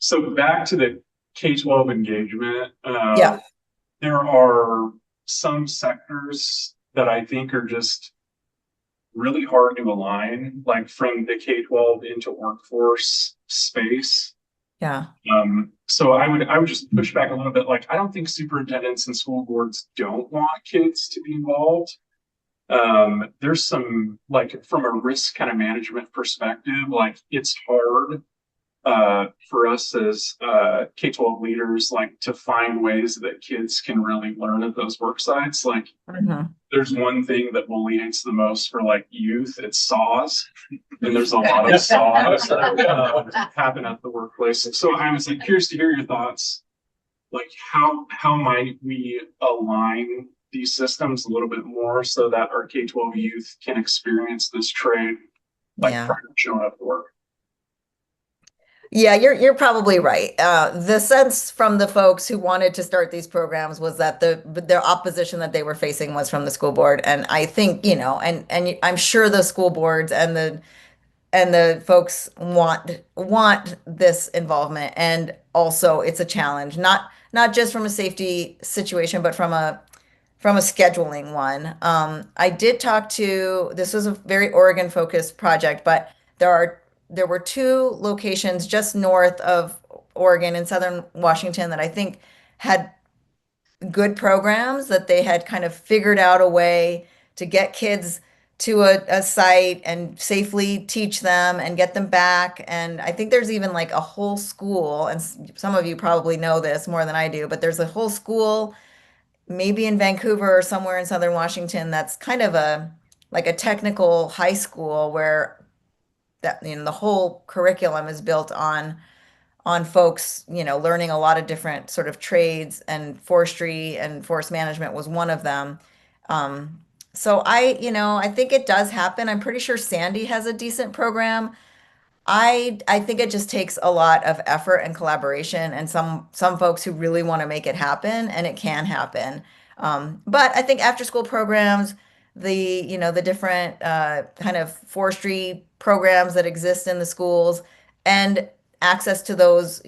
N: So back to the K-12 engagement.
M: Yeah.
N: There are some sectors that I think are just really hard to align, like from the K-12 into workforce space.
M: Yeah.
N: So I would just push back a little bit. Like, I don't think superintendents and school boards don't want kids to be involved. There's some, like, from a risk kind of management perspective, like, it's hard for us as K-12 leaders, like to find ways that kids can really learn at those work sites. Like there's one thing that alleviates the most for like youth, it's saws. And there's a lot of saws happen at the workplace. So I was like curious to hear your thoughts. Like how might we align these systems a little bit more so that our K-12 youth can experience this trade like prior to showing up to work?
M: Yeah, you're probably right. The sense from the folks who wanted to start these programs was that their opposition that they were facing was from the school board, and I think and I'm sure the school boards and the folks want this involvement, and also it's a challenge, not just from a safety situation, but from a scheduling one. I did talk to, this was a very Oregon focused project, but there were two locations just north of Oregon in southern Washington that I think had good programs, that they had kind of figured out a way to get kids to a site and safely teach them and get them back. And I think there's even like a whole school, and some of you probably know this more than I do, but there's a whole school maybe in Vancouver or somewhere in southern Washington that's kind of like a technical high school where that the whole curriculum is built on folks learning a lot of different sort of trades, and forestry and forest management was one of them. So I think it does happen. I'm pretty sure Sandy has a decent program. I think it just takes a lot of effort and collaboration, and some folks who really want to make it happen, and it can happen. But I think after school programs, the different kind of forestry programs that exist in the schools, and access to those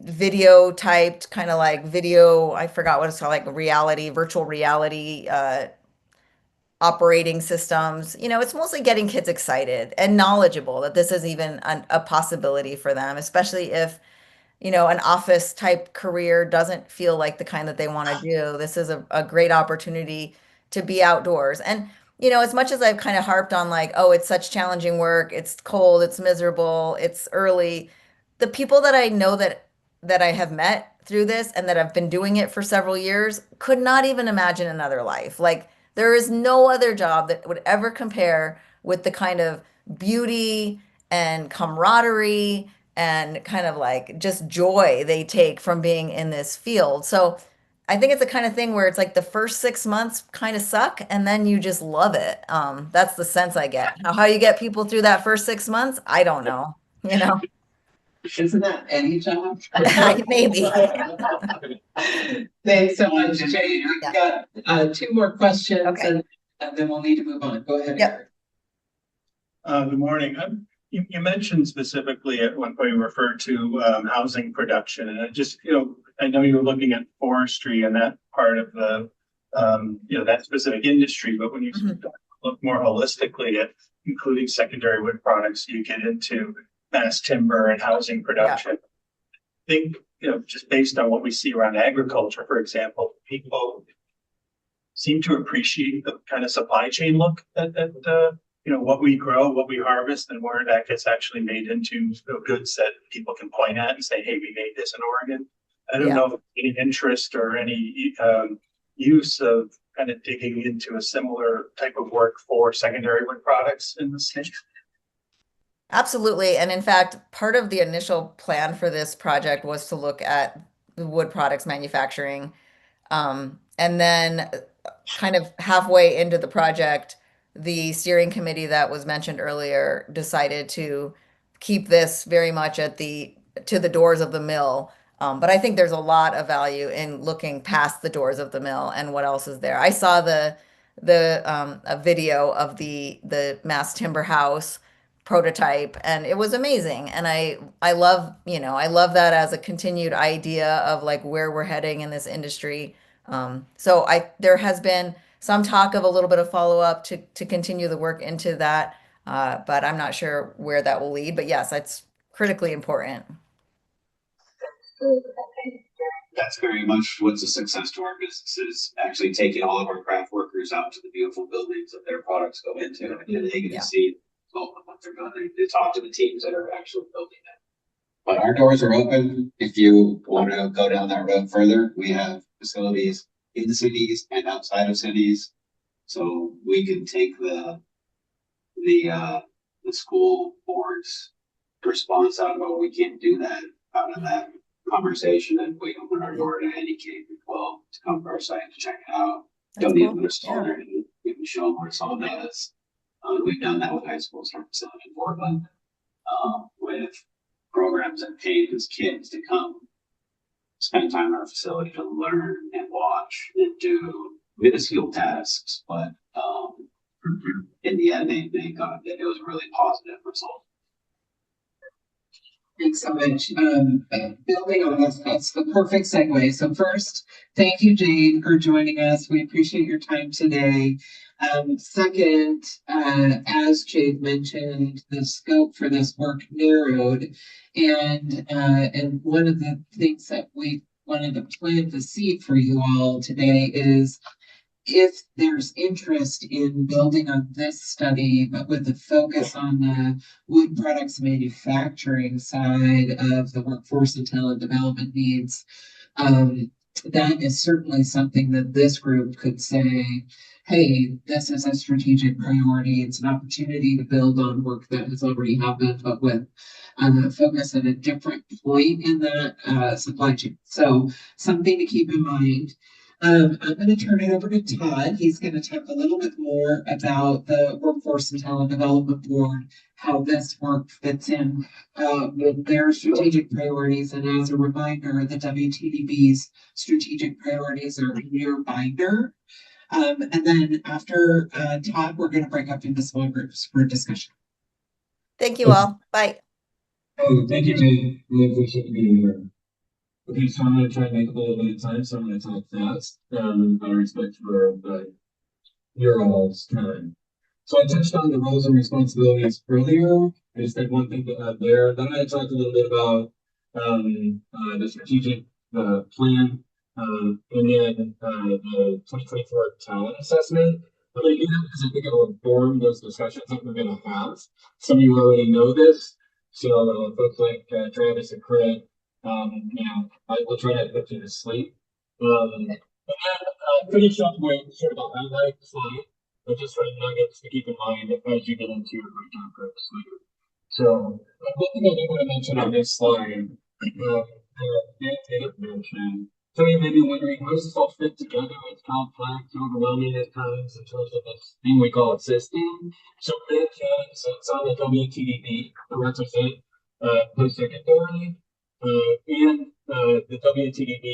M: video typed kind of like video, I forgot what it's called, like virtual reality operating systems. It's mostly getting kids excited and knowledgeable that this is even a possibility for them, especially if an office type career doesn't feel like the kind that they want to do. This is a great opportunity to be outdoors. And as much as I've kind of harped on like, oh, it's such challenging work, it's cold, it's miserable, it's early, the people that I know that I have met through this and that have been doing it for several years could not even imagine another life. Like, there is no other job that would ever compare with the kind of beauty and camaraderie and kind of like just joy they take from being in this field. So I think it's the kind of thing where it's like the first 6 months kind of suck and then you just love it. That's the sense I get. Now, how you get people through that first 6 months, I don't know.
A: Isn't that any job?
M: Maybe.
A: Thanks so much, Jay. We've got two more questions,
M: Okay.
A: and then we'll need to move on. Go ahead.
M: Yep.
A: Eric.
O: Good morning. You mentioned specifically at one point you referred to housing production, and I know you were looking at forestry and that part of the that specific industry, but when you look more holistically at including secondary wood products, you get into mass timber and housing production. I think just based on what we see around agriculture, for example, people seem to appreciate the kind of supply chain look at what we grow, what we harvest, and where that gets actually made into goods that people can point at and say, hey, we made this in Oregon. I don't know if any interest or any use of kind of digging into a similar type of work for secondary wood products in the state.
M: Absolutely. And in fact, part of the initial plan for this project was to look at the wood products manufacturing. And then kind of halfway into the project, the steering committee that was mentioned earlier decided to keep this very much to the doors of the mill. But I think there's a lot of value in looking past the doors of the mill and what else is there. I saw a video of the mass timber house prototype, and it was amazing. And I love that as a continued idea of like where we're heading in this industry. So there has been some talk of a little bit of follow-up to continue the work into that, but I'm not sure where that will lead. But yes, it's critically important.
B: That's very much what's a success to our businesses, actually taking all of our craft workers out to the beautiful buildings that their products go into, and they get to see oh, what they're going to talk to the teams that are actually building it. But our doors are open. If you want to go down that road further, we have facilities in cities and outside of cities. So we can take the school board's response out of, oh, we can't do that, out of that conversation, and we open our door to any K-12 to come to our site to check it out.
M: That's
B: Don't need
M: cool.
B: them to install there, and we can show them what it's all does. We've done that with high schools from Salem and Portland, with programs that pay these kids to come spend time in our facility to learn and watch and do minuscule tasks, but in the end, they got it. It was a really positive result.
A: Thanks so much. Building on this, that's the perfect segue. So first, thank you, Jade, for joining us. We appreciate your time today. Second, as Jade mentioned, the scope for this work narrowed, and one of the things that we wanted to plant the seed for you all today is, if there's interest in building on this study, but with a focus on the wood products manufacturing side of the workforce and talent development needs, that is certainly something that this group could say, hey, this is a strategic priority. It's an opportunity to build on work that has already happened, but with focus at a different point in that supply chain. So something to keep in mind. I'm going to turn it over to Todd. He's going to talk a little bit more about the Workforce and Talent Development Board, how this work fits in with their strategic priorities. And as a reminder, the WTDB's strategic priorities are in your binder. And then after Todd, we're going to break up into small groups for discussion.
M: Thank you all. Bye.
L: Oh, thank you, Jane. Really appreciate you being here. Okay, so I'm going to try and make a little bit of time, so I'm going to talk fast, out of respect for your all's time. So I touched on the roles and responsibilities earlier. I just had one thing to add there. Then I talked a little bit about the strategic plan, and then the 2024 talent assessment. I'm going to do that because I think it will inform those discussions that we're going to have. Some of you already know this, so folks like Travis and Craig, I will try to put you to sleep. And then finish up with sort of a highlight slide, but just sort of nuggets to keep in mind as you get into your breakout groups later. So, one thing I do want to mention on this slide, didn't mention. Some of you may be wondering, how does this all fit together? It's complex, overwhelming at times in terms of this thing we call assisting. So, Medicare sits on the WTDB to represent post-secondary. And the WTDB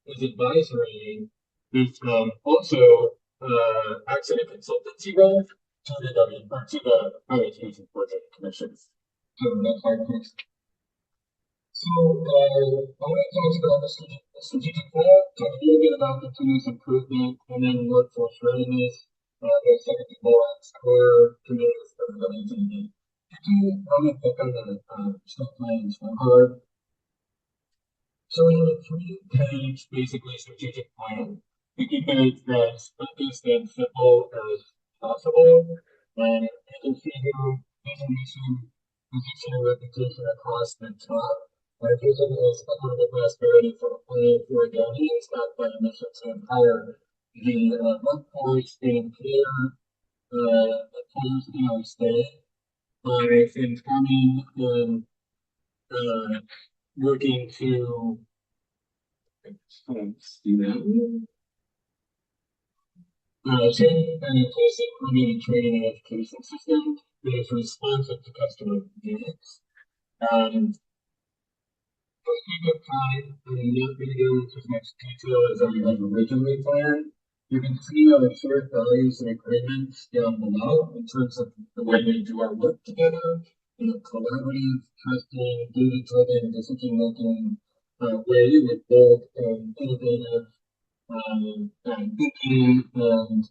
L: is advisory. It's also acts in a consultancy role to the Higher Education Project Commission. So next slide, please. So I want to talk about the strategic plan, talk a little bit about continuous improvement, and then workforce readiness. There's second bullets, core committees for the WTDB. I'm going to click on the step plan hard. So we have a 3-page, basically, strategic plan. We keep it as focused and simple as possible. And you can see here, position and reputation across the top. Our vision is equitable prosperity for all Oregonians, backed by a mission to empower the workforce and clear employers in our state by informing and working to shape an inclusive, creative training and education system that is responsive to customer needs. For sake of time, I'm not going to go into as much detail as I had originally planned. You can see our shared values and agreements down below in terms of the way we do our work together in a collaborative, trusting, data-driven, decision-making way with bold and innovative thinking and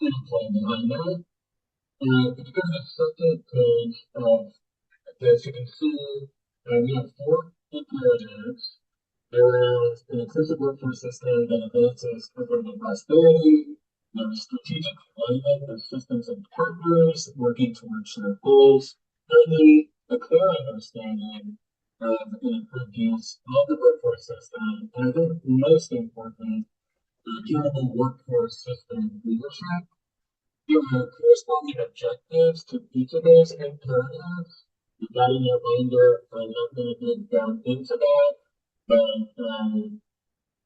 L: discipline behind that. If you go to the second page of this, you can see we have 4 imperatives around an inclusive workforce system that advances equitable prosperity,
O: There's strategic alignment of systems and partners working towards shared goals. Thirdly, a clear understanding of an improved use of the workforce system. And I think most important, durable workforce system leadership. There are corresponding objectives to each of those imperatives. You've got in your binder, I'm not going to dig down into that, but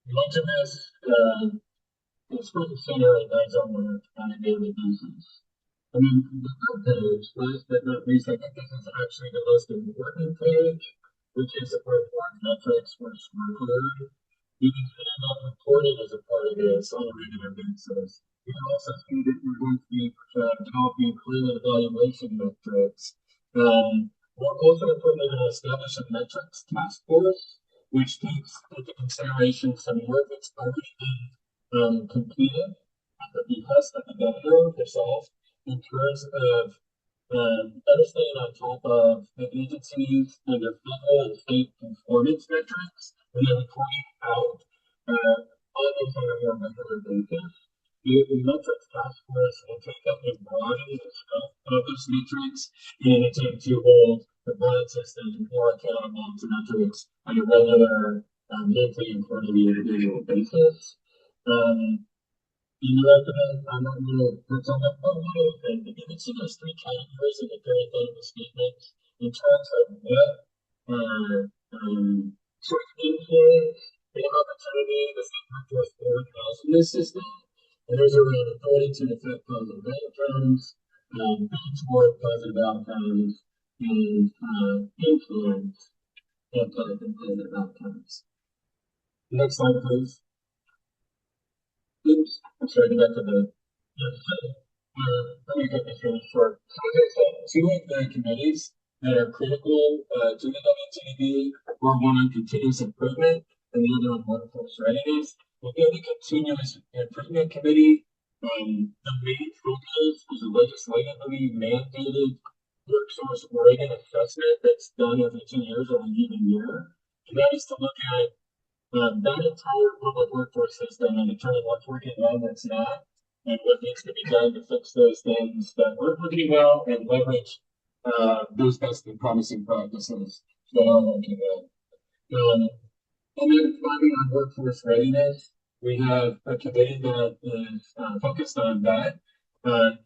O: much of this is front and center and guides our work on a daily basis. I mean, the third page, last but not least, I think this is actually the most important page, which is the workforce metrics for scorecard. You can see that reporting as a part of this on a regular basis. You can also see that we're going to be developing clear evaluation metrics. We're also going to establish a metrics task force, which takes into consideration some work that's already been completed at the behest of the governor herself in terms of better staying on top of the agencies and their federal and state performance metrics when they're reporting out on those on a more regular basis. The metrics task force will take up a broaden the scope of those metrics and attempt to hold the broad system more accountable to metrics on a regular, monthly and quarterly and annual basis. You recommend, I'm not going to put on that one little thing, but you can see those three categories in the very bottom of the statement in terms of what sort of influence the opportunity the state workforce board has in this system. And those are around authority to affect positive outcomes, toward positive outcomes, and influence positive outcomes. Next slide, please. Oops, I'm sorry, to get to the, let me get this really short. So as I said, two of the committees that are critical to the WTDB were one on continuous improvement and the other on workforce readiness. Within the continuous improvement committee, the main focus is a legislatively mandated workforce rating assessment that's done every 2 years or a given year. And that is to look at that entire public workforce system and determine what's working well, what's not, and what needs to be done to fix those things that work working well and leverage those best and promising practices that are working well. And then finally on workforce readiness, we have a committee that is focused on that.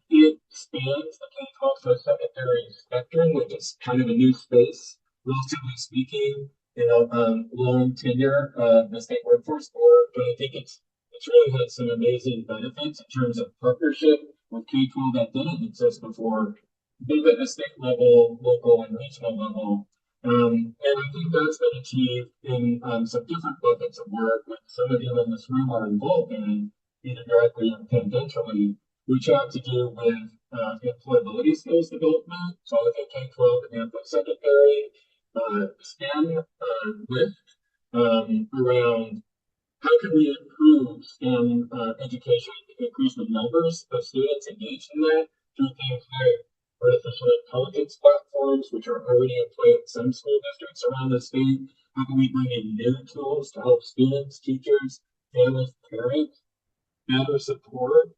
O: It spans the K-12 post-secondary spectrum, which is kind of a new space, relatively speaking. Long tenure of the state workforce board, but I think it's really had some amazing benefits in terms of partnership with K-12 that didn't exist before, both at the state level, local, and regional level. And I think that's been achieved in some different buckets of work, which some of you in this room are involved in, either directly or tangentially, which have to do with employability skills development, so within K-12 and post-secondary, STEM lift around how can we improve STEM education to increase the numbers of students engaged in that through things like artificial intelligence platforms, which are already in play at some school districts around the state. How can we bring in new tools to help students, teachers, families, parents better support,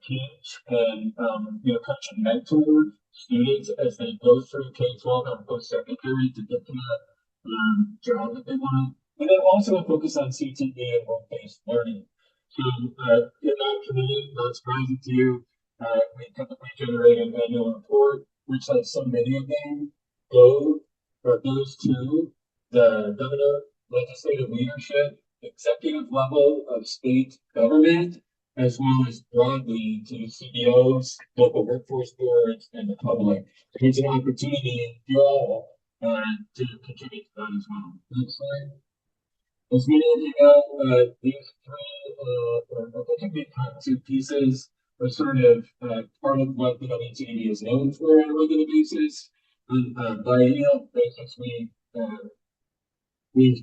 O: teach, and coach and mentor students as they go through K-12 and post-secondary to get to that job that they want. And then also a focus on CTE and work-based learning. So in that committee, not surprising to you, we typically generate an annual report, which has so many of them goes to the governor, legislative leadership, executive level of state government, as well as broadly to CBOs, local workforce boards, and the public. It's an opportunity for all to contribute to that as well. Next slide. As many of you know, these three, I think the top two pieces are sort of part of what the WTD is known for on a regular basis. On a biennial basis, we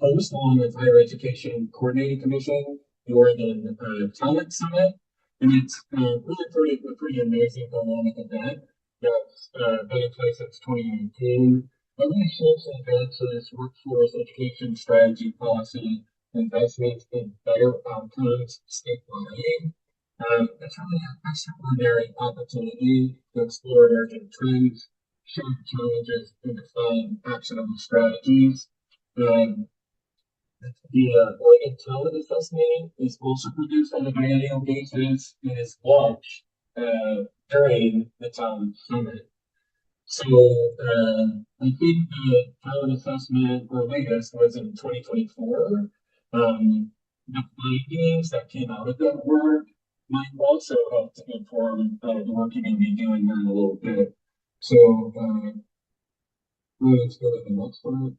O: host, along with Higher Education Coordinating Commission, the Oregon Talent Summit, and it's really a pretty amazing dynamic event that's been in place since 2018. It really shapes and advances workforce education strategy policy investments in better outcomes statewide.
J: It's really an extraordinary opportunity to explore emerging trends, shape challenges, and define actionable strategies. Um, the Oregon Talent Assessment is also produced on a biennial basis and is launched during the Talent Summit. So I think the talent assessment, or latest, was in 2024. The findings that came out of that work might also help to inform the work you're going to be doing in a little bit. So let's go to the next one.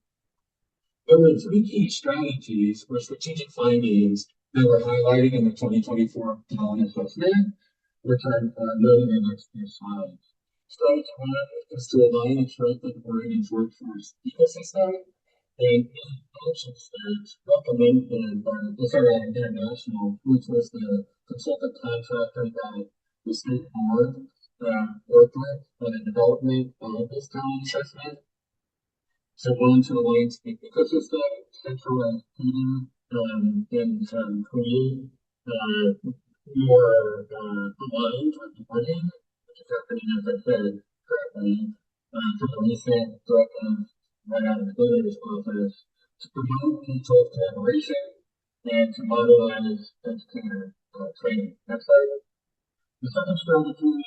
J: There were three key strategies or strategic findings that were highlighted in the 2024 talent assessment, which are noted in the next few slides. Strategy one is to align and strengthen Oregon's workforce ecosystem, and action steps recommended by SRI International, which was the consultant contractor that the state board worked with on the development of this talent assessment. So one, to align to the ecosystem, centralize feeding, and create more aligned reporting, which is happening, as I said, currently, from the recent directive right out of the governor's office to promote mutual collaboration and to modernize educator training. Next slide. The second strategy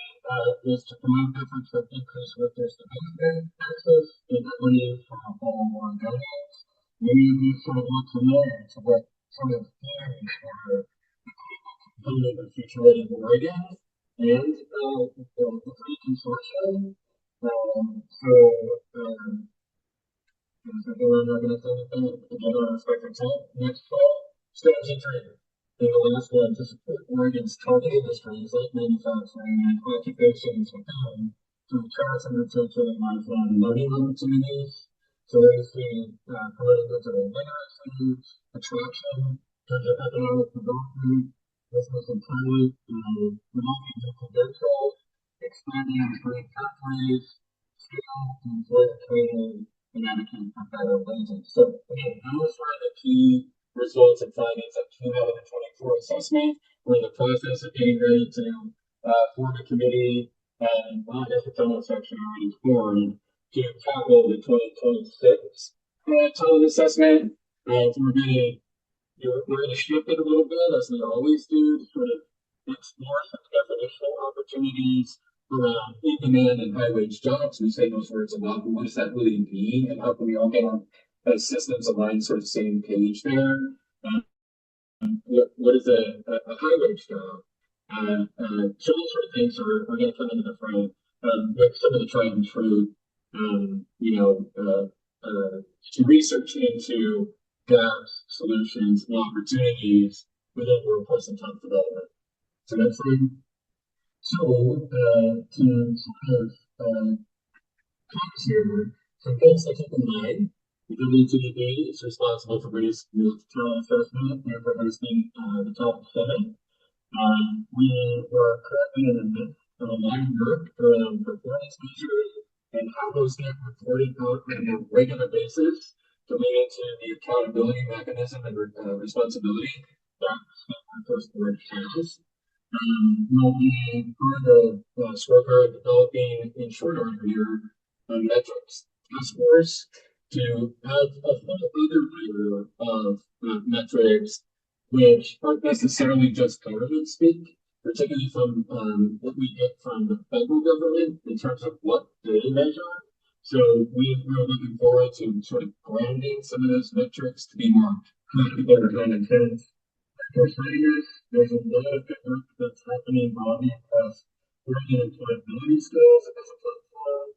J: is to promote efforts that increase workers' development, access, and equity for all Oregonians. Many of you sort of want to know to what sort of theories are component of Future Ready Oregon and the three consortia. I'm not going to say anything again on respective time. Next slide. Strategy 3. And the last one, to support Oregon's target industries like manufacturing and occupations within through tourism, retention, and lifelong learning opportunities. So there's the promoting digital literacy, attraction, economic development, business employment, promoting new credentials, expanding career pathways, skill and employer training, and advocating for better wages. So again, those were the key results and findings that came out of the 24 assessment. We're in the process of getting ready to form a committee, and I guess it's almost actually already formed, to tackle the 2026 talent assessment. We're going to shift it a little bit, as we always do, to sort of explore some definitional opportunities around in-demand and high-wage jobs. We say those words a lot, but what does that really mean, and how can we all get on systems aligned, sort of same page there? What is a high-wage job? So those sort of things are going to come into the front with some of the tried and true, research into gaps, solutions, and opportunities within workforce and talent development. So next slide. So to sort of here, some things to keep in mind. The WTDB is responsible for producing the talent assessment and for hosting the talent summit. We were currently in the midst of a lot of work around performance measures and how those get reported out on a regular basis to lead into the accountability mechanism and responsibility that workforce board has. We'll be part of scorecard developing in short order here metrics task force to have a whole other layer of metrics which aren't necessarily just government speak, particularly from what we get from the federal government in terms of what they measure. So we're looking forward to sort of grounding some of those metrics to be more practical and common sense. For studies, there's a lot of good work that's happening broadly across Oregon employability skills as a platform.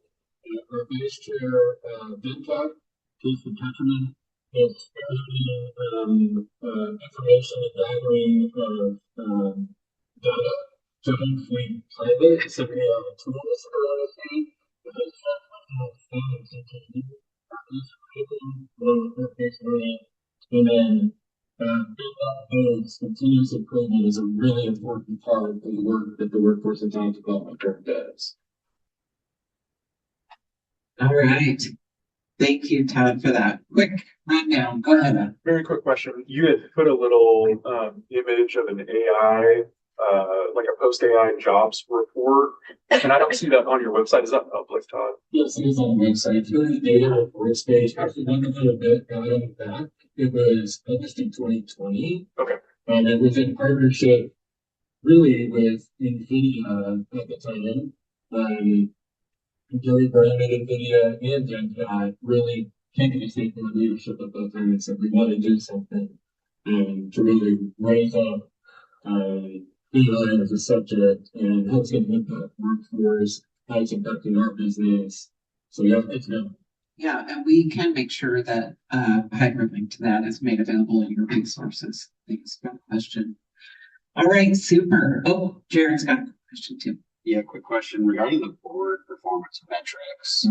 J: Our vice chair, VinCap, Casey Ketterman, is spearheading information and gathering of data to hopefully private some AI tools around the state. Because standing CTE is creating work-based learning, and then build continuous improvement is a really important part of the work that the workforce and talent development group does.
A: All right. Thank you, Todd, for that quick rundown. Go ahead.
N: Very quick question. You had put a little image of an AI like a post AI jobs report. And I don't see that on your website. Is that public, Todd?
L: Yes, it is on the website. If you go to the data reports page, actually went a little bit out on the back. It was published in 2020.
N: Okay.
L: It was in partnership really with NVIDIA at the time. Gary Brown at NVIDIA and Jen really taking a stake in the leadership of both time and said we want to do something to really raise up AI as a subject and how it's going to impact workforce, how it's impacting our business. So yeah, it's good.
A: Yeah, and we can make sure that hyperlink to that is made available in your resources. Thanks for the question. All right, super. Oh, Jared's got a question too.
B: Yeah, quick question regarding the board performance metrics.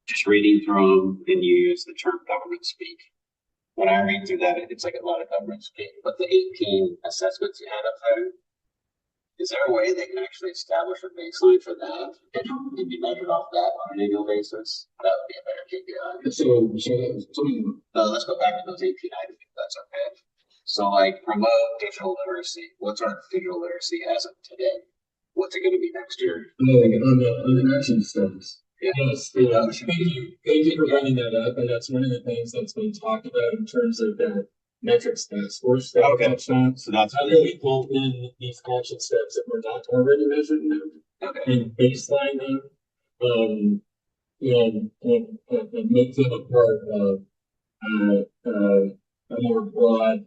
B: Just reading through them, and you use the term government speak. When I read through that, it's like a lot of government speak. But the 18 assessments you had up there, is there a way they can actually establish a baseline for that and be measured off that on an annual basis? That would be a better KPI.
L: So
B: let's go back to those 18 items, if that's okay. So, like, promote digital literacy. What's our digital literacy as of today? What's it going to be next year?
L: On the action steps.
B: Yeah.
L: Yes, thank you for bringing that up, and that's one of the things that's been talked about in terms of that metrics task force.
B: Okay. So that's
L: how do we pull in these action steps that we're not already measuring them, and baseline them, and make them a part of a more broad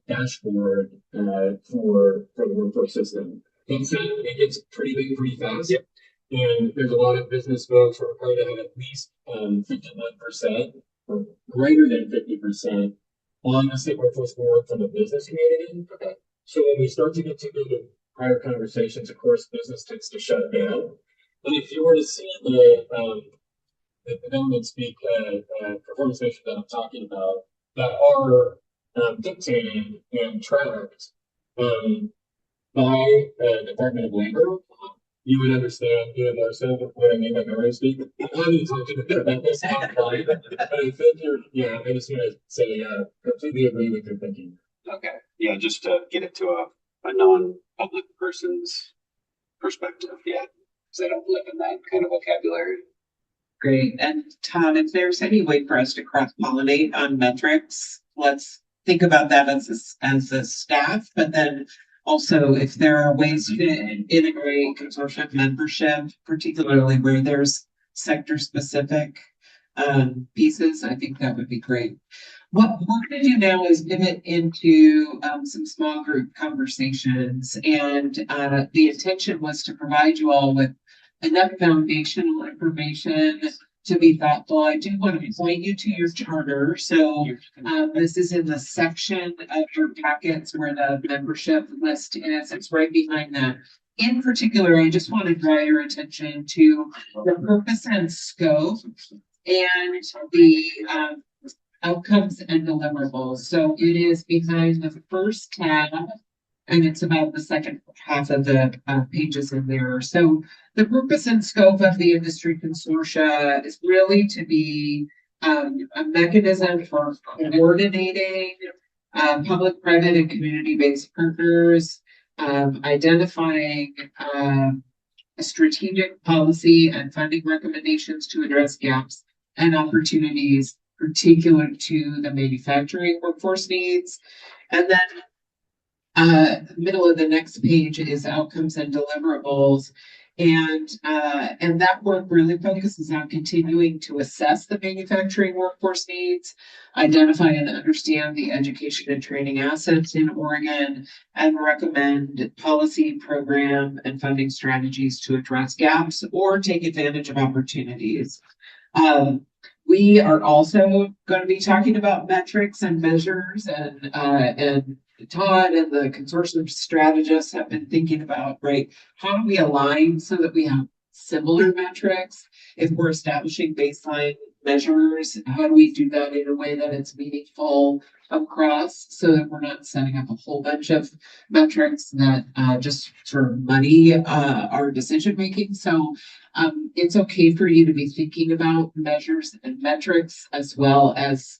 L: dashboard for the workforce system. It gets pretty big pretty fast. Yep. And there's a lot of business folks who are required to have at least 51% or greater than 50% on the state workforce board from the business community. Okay. So when we start to get to the prior conversations, of course, business tends to shut down. And if you were to see the development speak performance measures that I'm talking about that are dictated and tracked by the Department of Labor, you would understand even more so what I mean by government speak. I need to talk to you about this offline, but I think I just want to say, completely agree with your thinking.
B: Okay. Yeah, just to get it to a non-public person's perspective. Yeah, because they don't live in that kind of vocabulary.
A: Great. And Todd, if there's any way for us to cross-pollinate on metrics, let's think about that as a staff, but then also if there are ways to integrate consortium membership, particularly where there's sector-specific pieces, I think that would be great. What we're going to do now is pivot into some small group conversations, and the intention was to provide you all with enough foundational information to be thoughtful. I do want to point you to your charter. So this is in the section of your packets where the membership list is. It's right behind that. In particular, I just want to draw your attention to the purpose and scope and the outcomes and deliverables. So it is behind the first tab, and it's about the second half of the pages in there. So the purpose and scope of the industry consortia is really to be a mechanism for coordinating public, private, and community-based partners, identifying strategic policy and funding recommendations to address gaps and opportunities particular to the manufacturing workforce needs. And then middle of the next page is outcomes and deliverables. And that work really focuses on continuing to assess the manufacturing workforce needs, identify and understand the education and training assets in Oregon, and recommend policy, program, and funding strategies to address gaps or take advantage of opportunities. We are also going to be talking about metrics and measures, and Todd and the consortium strategists have been thinking about, right, how do we align so that we have similar metrics? If we're establishing baseline measures, how do we do that in a way that it's meaningful across so that we're not setting up a whole bunch of metrics that just sort of muddy our decision making? So it's okay for you to be thinking about measures and metrics as well as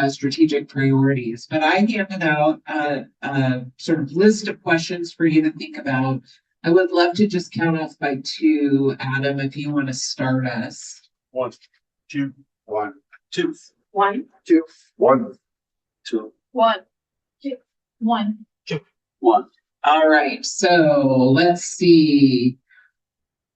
A: strategic priorities. But I handed out a sort of list of questions for you to think about I would love to just count us by two, Adam, if you want to start us.
N: 1, 2,
D: 1,
N: 2,
I: 1,
N: 2,
D: 1,
N: 2,
I: 1, 2, 1.
B: 1.
A: All right, so let's see.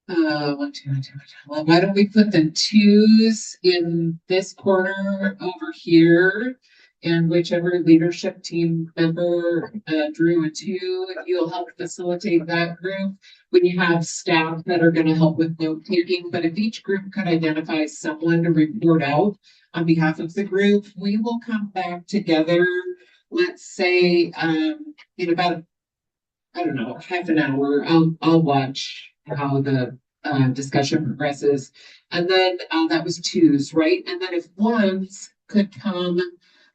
A: 1, 2, 1, 2, 1, 2. Well, why don't we put the twos in this corner over here? And whichever leadership team member drew a 2, you'll help facilitate that group. When you have staff that are going to help with note taking, but if each group could identify someone to report out on behalf of the group, we will come back together. Let's say in about, I don't know, half an hour. I'll watch how the discussion progresses, and then that was twos, right? And then if ones could come.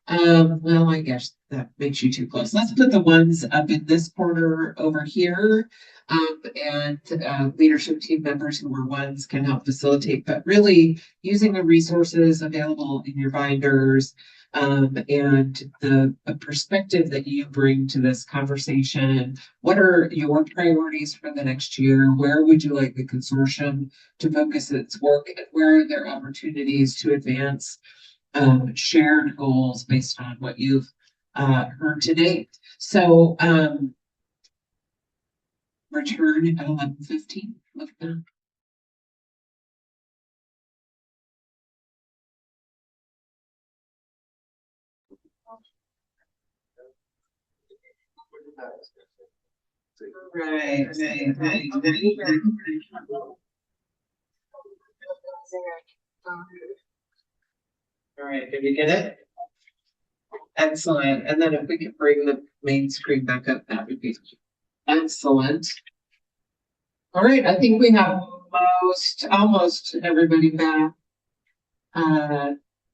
A: Well, I guess that makes you too close. Let's put the ones up in this corner over here. And leadership team members who were ones can help facilitate, but really using the resources available in your binders and the perspective that you bring to this conversation. What are your priorities for the next year? Where would you like the consortium to focus its work? And where are there opportunities to advance shared goals based on what you've heard today? So return at 11:15. Right. All right, did you get it? Excellent. And then if we could bring the main screen back up, that would be excellent. All right, I think we have almost everybody back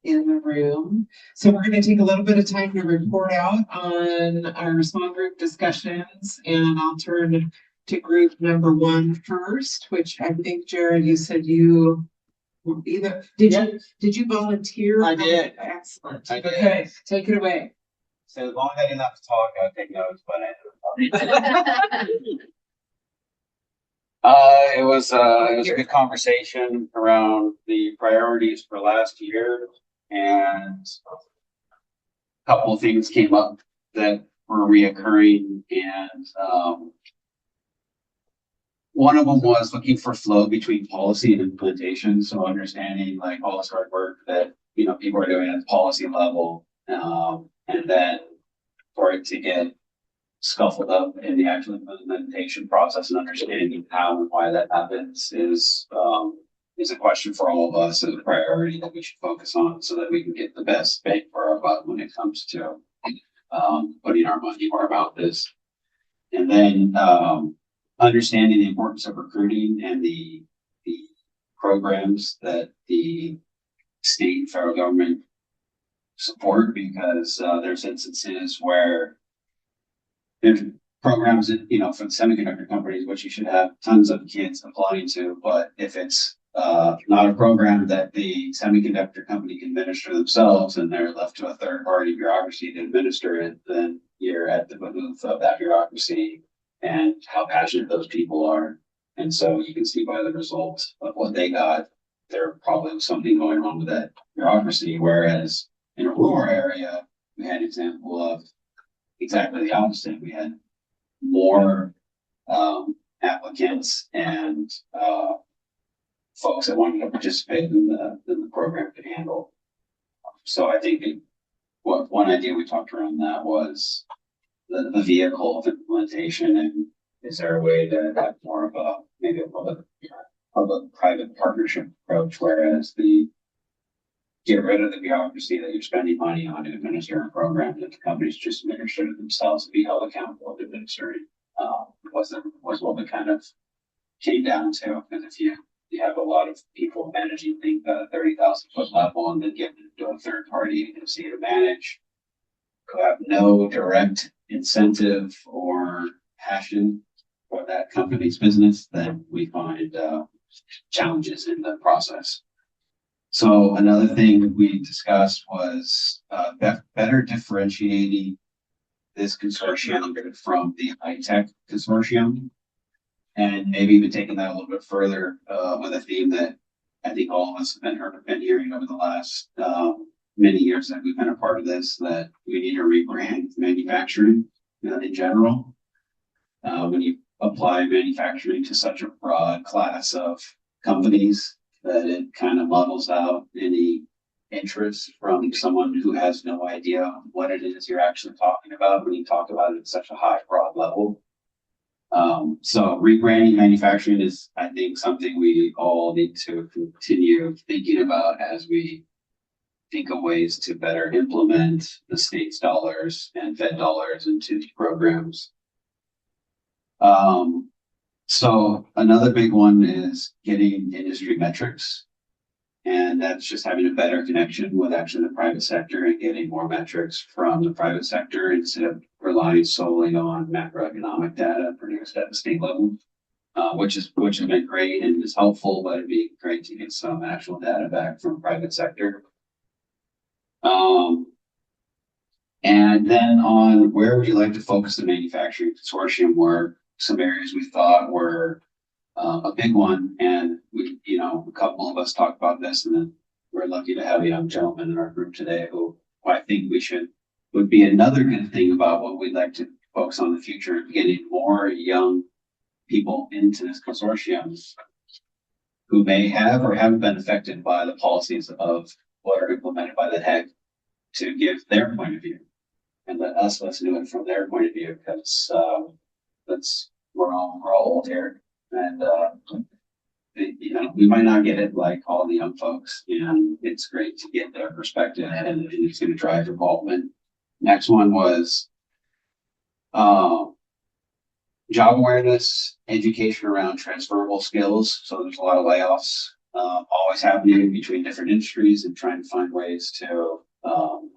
A: in the room. So we're going to take a little bit of time to report out on our small group discussions, and I'll turn to group number 1 first, which I think, Jared, you said you either did you volunteer?
B: I did.
A: Excellent.
B: I did.
A: Okay, take it away.
B: So as long as I didn't have to talk, I would take notes, but I it was a good conversation around the priorities for last year, and a couple of things came up that were reoccurring, and one of them was looking for flow between policy and implementation. So understanding like all this hard work that, you know, people are doing at the policy level, and then for it to get scuffled up in the actual implementation process, and understanding how and why that happens is a question for all of us, and a priority that we should focus on so that we can get the best bang for our buck when it comes to putting our money where our mouth is. And then understanding the importance of recruiting and the programs that the state and federal government support, because there's instances where there's programs that, you know, for the semiconductor companies, which you should have tons of kids applying to, but if it's not a program that the semiconductor company can administer themselves and they're left to a third party bureaucracy to administer it, then you're at the behoof of that bureaucracy and how passionate those people are. And so you can see by the results of what they got, there probably was something going on with that bureaucracy. Whereas in a rural area, we had an example of exactly the opposite. We had more applicants and folks that wanted to participate in the program could handle. So I think one idea we talked around that was the vehicle of implementation, and is there a way to have more of a maybe a private partnership approach, whereas get rid of the bureaucracy that you're spending money on to administer a program that the companies just administer it themselves to be held accountable to administering was what we kind of came down to. Because if you have a lot of people managing things at a 30,000 foot level and then give it to a third party agency to manage, who have no direct incentive or passion for that company's business, then we find challenges in the process. So another thing we discussed was better differentiating this consortium from the high-tech consortium. And maybe even taking that a little bit further, with a theme that I think all of us have been hearing over the last, many years that we've been a part of this, that we need to rebrand manufacturing, in general. When you apply manufacturing to such a broad class of companies, that it kind of muddles out any interest from someone who has no idea what it is you're actually talking about when you talk about it at such a high, broad level. So rebranding manufacturing is, I think, something we all need to continue thinking about as we think of ways to better implement the state's dollars and Fed dollars into these programs. So another big one is getting industry metrics. And that's just having a better connection with actually the private sector and getting more metrics from the private sector instead of relying solely on macroeconomic data produced at the state level, which has been great and is helpful, but it'd be great to get some actual data back from private sector. And then on where would you like to focus the manufacturing consortium work? Some areas we thought were a big one, and we, a couple of us talked about this, and then we're lucky to have a young gentleman in our group today who I think would be another good thing about what we'd like to focus on in the future, getting more young people into this consortium who may have or haven't been affected by the policies of what are implemented by the HEC to give their point of view and let us listen to it from their point of view, because we're all old here, and we might not get it like all the young folks, and it's great to get their perspective, and it's going to drive involvement. Next one was job awareness, education around transferable skills. So there's a lot of layoffs always happening between different industries, and trying to find ways to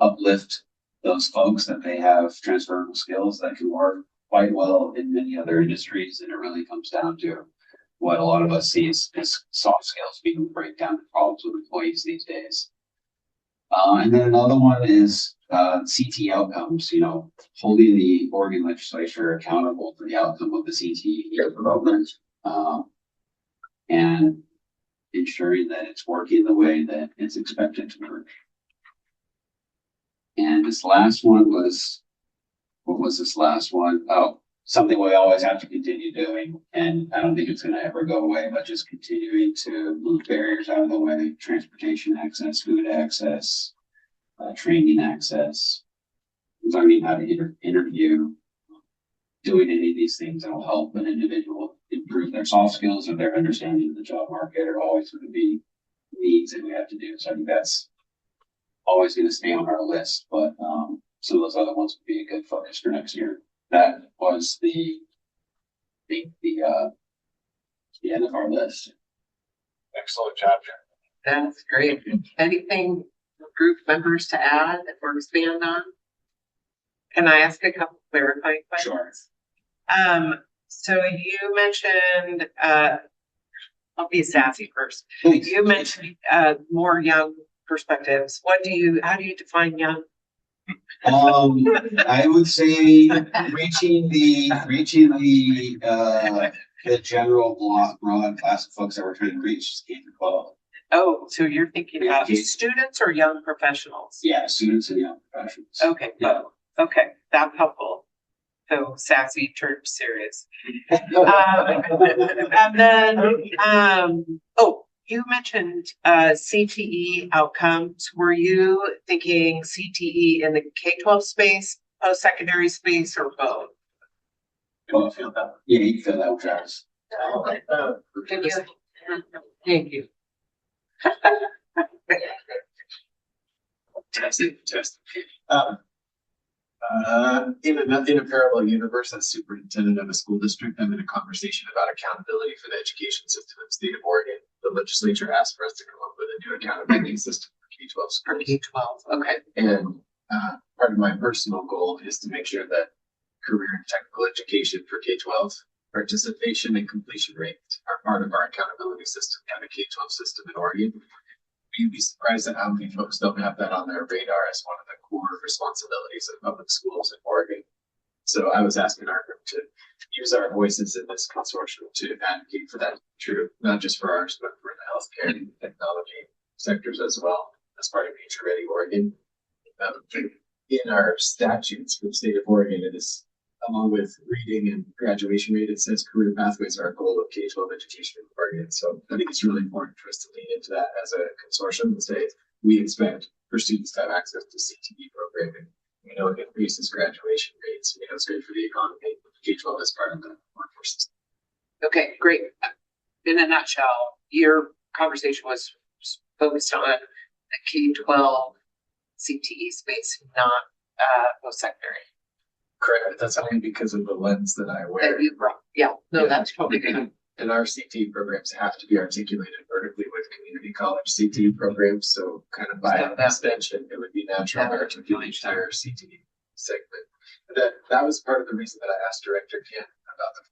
B: uplift those folks that they have transferable skills that can work quite well in many other industries. And it really comes down to what a lot of us see is soft skills being the breakdown problems with employees these days. And then another one is CT outcomes, holding the Oregon legislature accountable for the outcome of the CTE development, and ensuring that it's working the way that it's expected to work. And this last one was, what was this last one? Oh, something we always have to continue doing, and I don't think it's going to ever go away, but just continuing to move barriers out of the way: transportation access, food access, training access, learning how to interview, doing any of these things that will help an individual improve their soft skills or their understanding of the job market are always going to be needs that we have to do. So I think that's always going to stay on our list, but some of those other ones would be a good focus for next year. That was the end of our list.
C: Excellent job, Jeff.
P: That's great. Anything group members to add or expand on? Can I ask a couple clarifying questions?
B: Sure.
P: So you mentioned, I'll be sassy first.
B: Please.
P: You mentioned more young perspectives. How do you define young?
B: I would say reaching the general broad class of folks that we're trying to reach, K-12.
P: Oh, so you're thinking about students or young professionals?
B: Yeah, students and young professionals.
P: Okay,
B: Yeah.
P: Okay, that's helpful. So sassy turned serious. And then, you mentioned CTE outcomes. Were you thinking CTE in the K-12 space, post-secondary space, or both?
B: You feel that? Yeah, you feel that, Travis.
P: Thank you.
C: Testing. In a parallel universe, as superintendent of a school district, I'm in a conversation about accountability for the education system in the state of Oregon. The legislature asked for us to come up with a new accountability system for K-12 schools.
P: For K-12, okay.
C: And part of my personal goal is to make sure that career and technical education for K-12 participation and completion rates are part of our accountability system and the K-12 system in Oregon. You'd be surprised at how many folks don't have that on their radar as one of the core responsibilities of public schools in Oregon. So I was asking our group to use our voices in this consortium to advocate for that true, not just for ours, but for the healthcare and technology sectors as well, as part of Future Ready Oregon. In our statutes for the state of Oregon, it is, along with reading and graduation rate, it says career pathways are a goal of K-12 education in Oregon. So I think it's really important for us to lean into that as a consortium and say, we expect for students to have access to CTE programming. We know it increases graduation rates. We know it's good for the economy. K-12 is part of the workforce.
P: Okay, great. In a nutshell, your conversation was focused on the K-12 CTE space, not post-secondary.
C: Correct. That's only because of the lens that I wear.
P: That you brought. Yeah, no, that's totally good.
C: And our CTE programs have to be articulated vertically with community college CTE programs. So kind of by extension, it would be natural to articulate the entire CTE segment. That was part of the reason that I asked Director Kent about the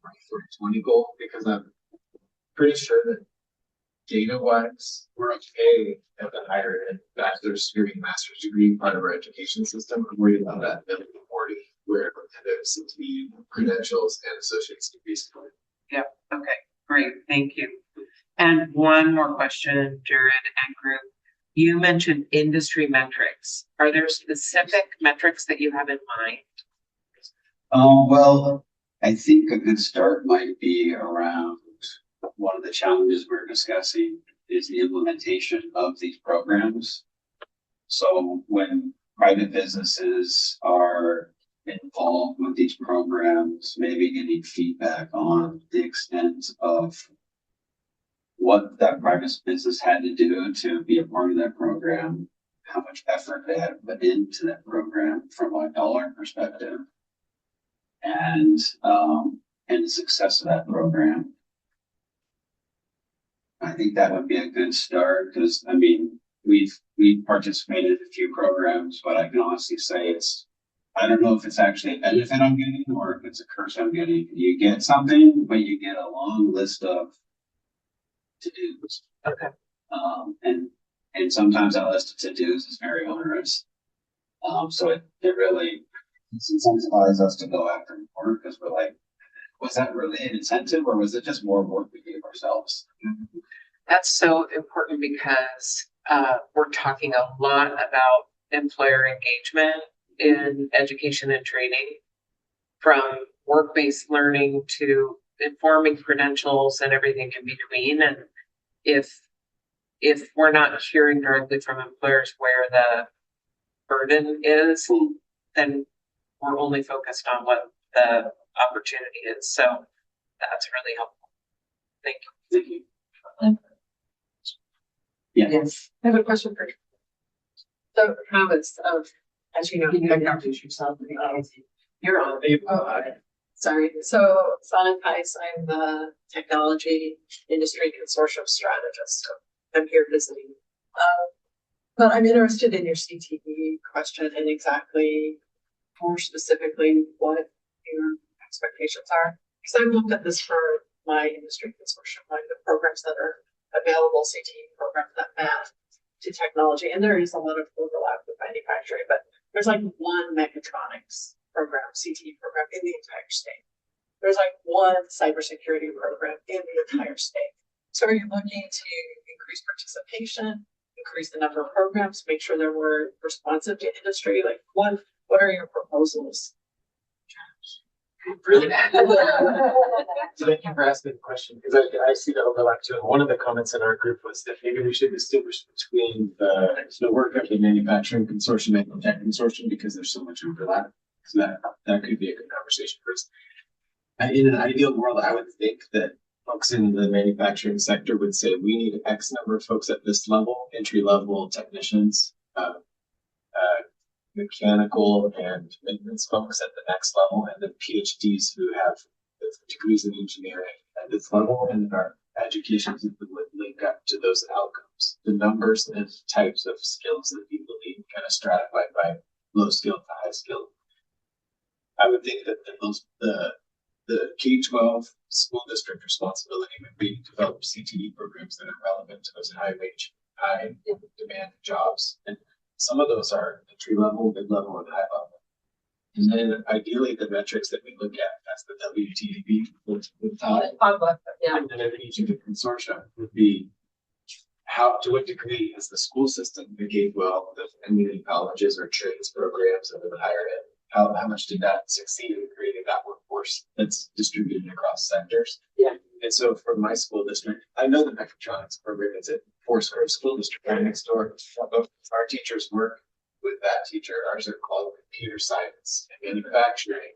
C: 2020 goal, because I'm pretty sure that data-wise, we're okay at the higher end bachelor's degree, master's degree part of our education system. I'm worried about that middle 40, where there's CTE credentials and associate's degrees.
P: Yeah, okay, great, thank you. And one more question, Jared and group. You mentioned industry metrics. Are there specific metrics that you have in mind?
B: Well, I think a good start might be around one of the challenges we're discussing is the implementation of these programs. So when private businesses are involved with these programs, maybe getting feedback on the extent of what that private business had to do to be a part of that program, how much effort they had to put into that program from a dollar perspective, and the success of that program. I think that would be a good start because, I mean, we've participated in a few programs, but I can honestly say I don't know if it's actually a benefit I'm getting or if it's a curse I'm getting. You get something, but you get a long list of to-dos.
P: Okay.
B: And sometimes that list of to-dos is very onerous. So it really incentivizes us to go after more because we're like, was that really an incentive or was it just more work we gave ourselves?
P: That's so important because we're talking a lot about employer engagement in education and training, from work-based learning to informing credentials and everything in between. And if we're not hearing directly from employers where the burden is, then we're only focused on what the opportunity is. So that's really helpful. Thank you.
B: Thank you. Yeah.
P: Yes.
Q: I have a question for you. So Travis, as you know, you can introduce yourself. You're on. Sorry. So Salem, I'm the Technology Industry Consortium strategist. So I'm here visiting. But I'm interested in your CTE question and exactly more specifically what your expectations are. Because I've looked at this for my industry consortium, like the programs that are available, CTE programs that map to technology. And there is a lot of overlap with manufacturing, but there's like one mechatronics program, CTE program in the entire state. There's like one cybersecurity program in the entire state. So are you looking to increase participation, increase the number of programs, make sure that we're responsive to industry? Like what are your proposals?
C: Really? Thank you for asking the question because I see the overlap too. And one of the comments in our group was that maybe we should distinguish between the work of the Manufacturing Consortium and the Tech Consortium because there's so much overlap. So that could be a good conversation for us. In an ideal world, I would think that folks in the manufacturing sector would say we need X number of folks at this level, entry level technicians, mechanical and maintenance folks at the next level, and then PhDs who have degrees in engineering at this level, and our education system would link up to those outcomes. The numbers and types of skills that people need kind of stratified by low skill to high skill. I would think that the K-12 school district responsibility would be to develop CTE programs that are relevant to those high wage, high demand jobs. And some of those are entry level, mid level, and high level. And then ideally, the metrics that we look at, that's the WTDB with Todd.
Q: Yeah.
C: And then each of the consortia would be how, to what degree is the school system engaged well, the community colleges or trades programs and the higher ed? How much did that succeed in creating that workforce that's distributed across sectors?
Q: Yeah.
C: And so for my school district, I know the mechatronics program is at Foursquare School District right next door. Our teachers work with that teacher. Ours are called computer science and manufacturing.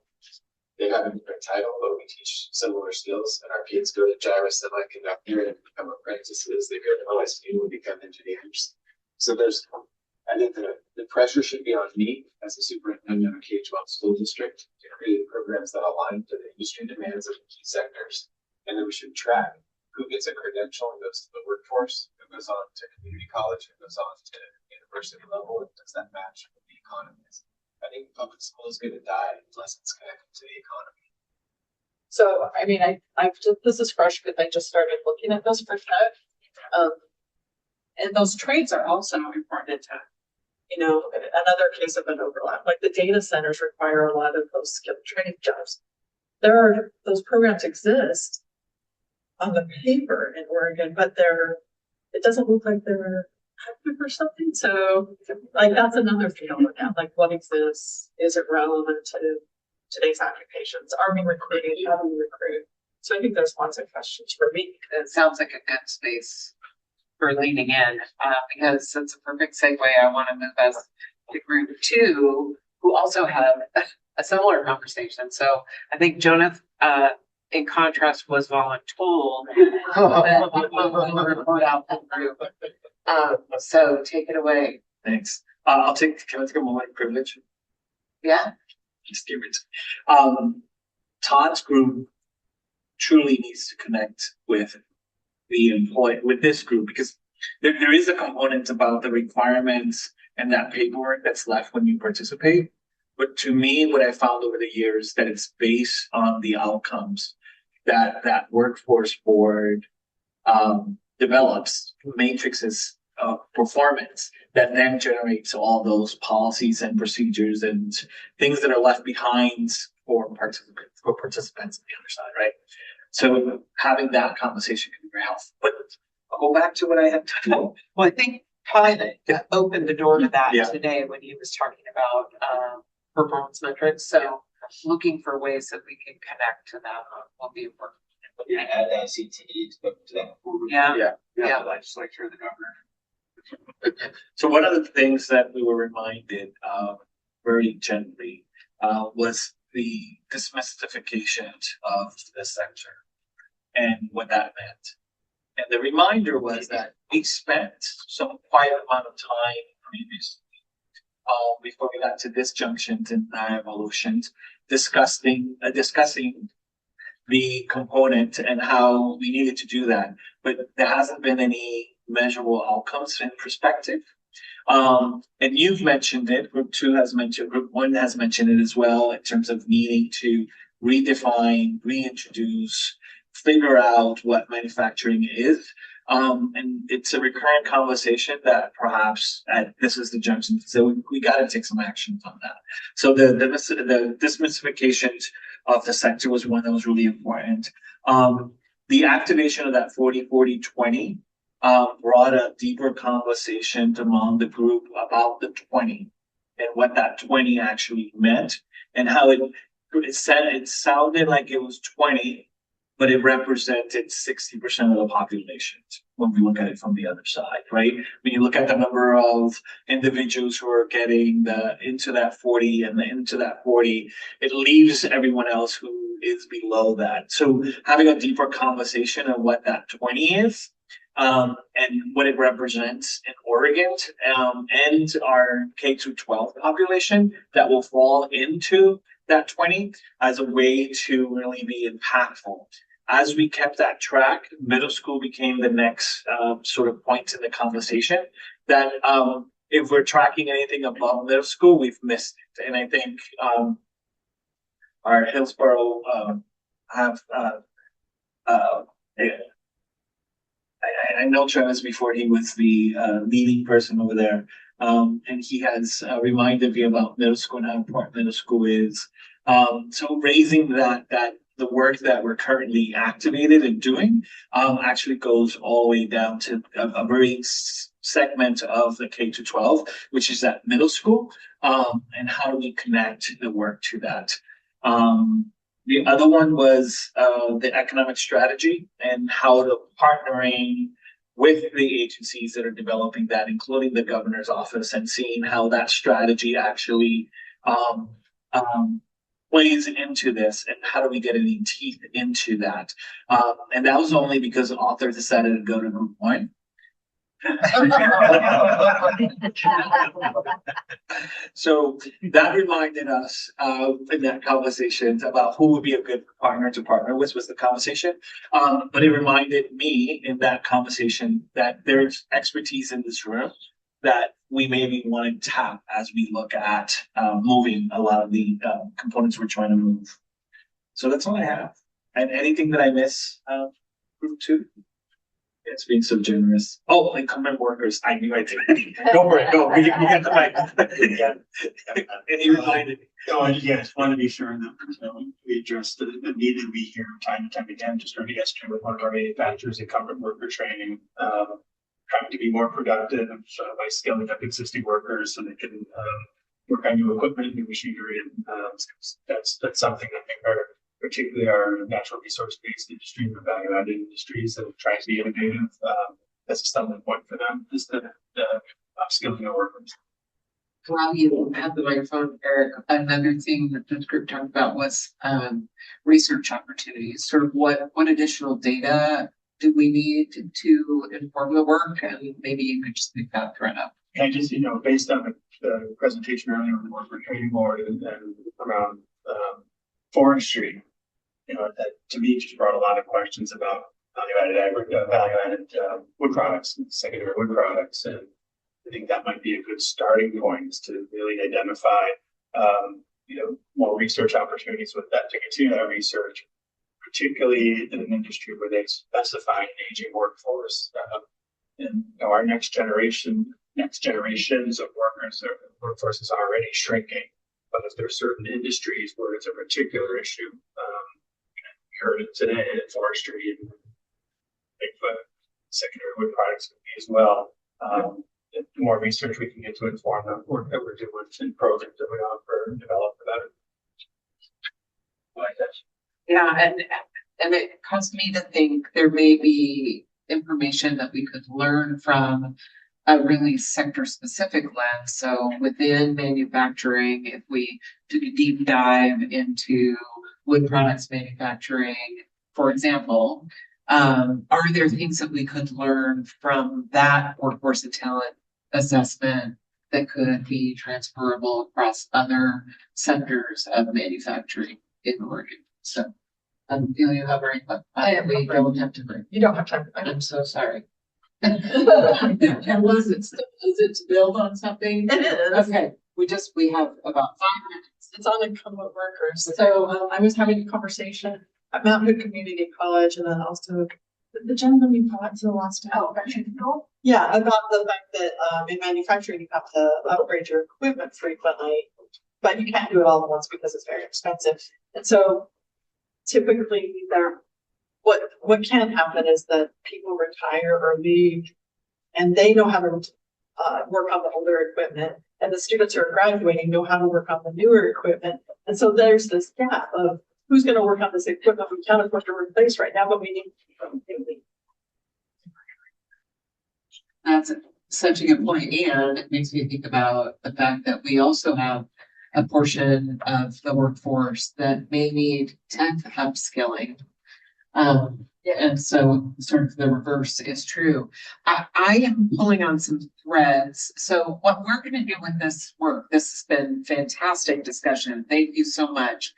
C: They have a different title, but we teach similar skills. And our kids go to Gyrus Semiconductor and become apprentices. They go to OSU and become engineers. So I think the pressure should be on me as a superintendent of K-12 school district to create programs that align to the industry demands of key sectors. And then we should track who gets a credential and goes to the workforce, who goes on to community college, who goes on to university level, and does that match with the economy? I think public school is going to die unless it's connected to the economy.
Q: So, I mean, this is fresh because I just started looking at this for tech. And those trades are also important in tech. You know, another case of an overlap, like the data centers require a lot of those skilled trade jobs. Those programs exist on the paper in Oregon, but it doesn't look like they're active or something. So like that's another field now, like what exists, is it relevant to today's occupations? Are we recruiting? How do we recruit? So I think there's lots of questions for me.
P: It sounds like a good space for leaning in, because it's a perfect segue. I want to move us to group 2, who also have a similar conversation. So I think Jonathan, in contrast, was voluntold to report out the group. So take it away.
R: Thanks. Can I take a moment of privilege?
P: Yeah.
R: Just give it. Todd's group truly needs to connect with with this group, because there is a component about the requirements and that paperwork that's left when you participate. But to me, what I found over the years that it's based on the outcomes that workforce board develops matrices of performance that then generates all those policies and procedures and things that are left behind for participants on the other side, right? So having that conversation can be very helpful. But I'll go back to what I had to do.
P: Well, I think Todd opened the door to that today when he was talking about performance metrics. So looking for ways that we can connect to that will be important.
C: Yeah, add ICT to that.
P: Yeah.
R: Legislature and the governor. So one of the things that we were reminded very gently was the demystification of the sector and what that meant. And the reminder was that we spent some quiet amount of time previously, before we got to this junction in our evolutions, discussing the component and how we needed to do that. But there hasn't been any measurable outcomes in perspective. And you've mentioned it, group 2 has mentioned, group 1 has mentioned it as well, in terms of needing to redefine, reintroduce, figure out what manufacturing is. And it's a recurrent conversation that perhaps this is the junction. So we got to take some action on that. So the demystification of the sector was one that was really important. The activation of that 40-40-20 brought a deeper conversation among the group about the 20 and what that 20 actually meant, and how it sounded like it was 20, but it represented 60% of the population when we look at it from the other side, right? When you look at the number of individuals who are getting into that 40 and into that 40, it leaves everyone else who is below that. So having a deeper conversation of what that 20 is, and what it represents in Oregon, and our K-12 population that will fall into that 20 as a way to really be impactful. As we kept that track, middle school became the next sort of point in the conversation that if we're tracking anything above middle school, we've missed it. And I think our Hillsborough have I know Travis before he was the leading person over there. And he has reminded me about middle school and how important middle school is. So raising that the work that we're currently activated and doing actually goes all the way down to a very segment of the K to 12, which is at middle school. And how do we connect the work to that? The other one was the economic strategy and how the partnering with the agencies that are developing that, including the governor's office, and seeing how that strategy actually plays into this, and how do we get any teeth into that? And that was only because an author decided to go to group one. So that reminded us in that conversation about who would be a good partner to partner with was the conversation. But it reminded me in that conversation that there's expertise in this room that we maybe want to tap as we look at moving a lot of the components we're trying to move. So that's all I have. And anything that I miss, group two? It's being so generous. Oh, incumbent workers. I knew I did. Go for it. Go. You get the mic. Yeah. And he reminded me.
O: No, I just want to be sure that we address the need that we hear time and time again. Just started yesterday with one of our manufacturers, incumbent worker training, trying to be more productive by scaling up existing workers so they can work on new equipment, new machinery, and that's something I think particularly our natural resource-based industry and value-added industries that try to be innovative. That's a stumbling point for them, is the upskilling our workers.
Q: While you have the microphone, Eric, another thing that this group talked about was research opportunities. Sort of what additional data do we need to inform the work? And maybe you could just pick that thread up.
O: And just, based on the presentation earlier on the worker training board and around forestry, that to me just brought a lot of questions about value-added wood products and secondary wood products. And I think that might be a good starting point to really identify, more research opportunities with that, to continue that research, particularly in an industry where they specify an aging workforce. And our next generations of workers, their workforce is already shrinking. But if there are certain industries where it's a particular issue, we heard it today in forestry and secondary wood products as well. The more research we can get to inform the work that we're doing and programs that we offer and develop for that.
Q: Yeah, and it caused me to think there may be information that we could learn from a really sector-specific lens. So within manufacturing, if we took a deep dive into wood products manufacturing, for example, are there things that we could learn from that workforce and talent assessment that could be transferable across other sectors of manufacturing in Oregon? So feel you have very much. We don't have to bring. You don't have time. I'm so sorry. And is it to build on something? It is. Okay, we have about 5 minutes.
I: It's on incumbent workers. So I was having a conversation at Mount Hood Community College, and then also the gentleman you brought to the last time. Oh, yeah, about the fact that in manufacturing you have to upgrade your equipment frequently, but you can't do it all at once because it's very expensive. And so typically what can happen is that people retire or leave, and they know how to work on the older equipment, and the students who are graduating know how to work on the newer equipment. And so there's this gap of who's going to work on this equipment we can't afford to replace right now, but we need.
Q: That's such a good point, and it makes me think about the fact that we also have a portion of the workforce that may need 10th upskilling. And so sort of the reverse is true. I am pulling on some threads. So what we're going to do with this work, this has been fantastic discussion. Thank you so much.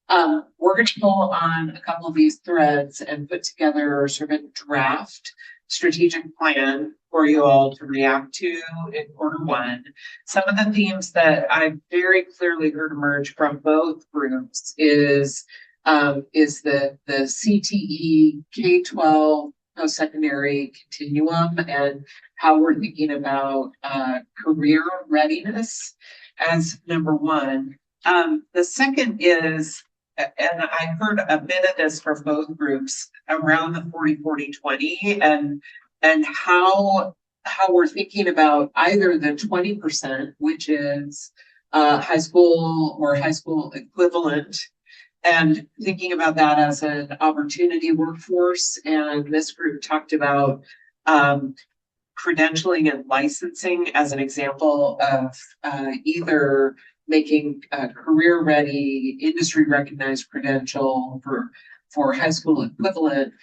Q: We're going to pull on a couple of these threads and put together sort of a draft strategic plan for you all to react to in Q1. Some of the themes that I very clearly heard emerge from both groups is the CTE K-12
P: post-secondary continuum and how we're thinking about career readiness as number one. The second is, and I heard a bit of this from both groups around the 40-40-20 and how we're thinking about either the 20%, which is high school or high school equivalent, and thinking about that as an opportunity workforce. And this group talked about credentialing and licensing as an example of either making a career ready, industry recognized credential for high school equivalent,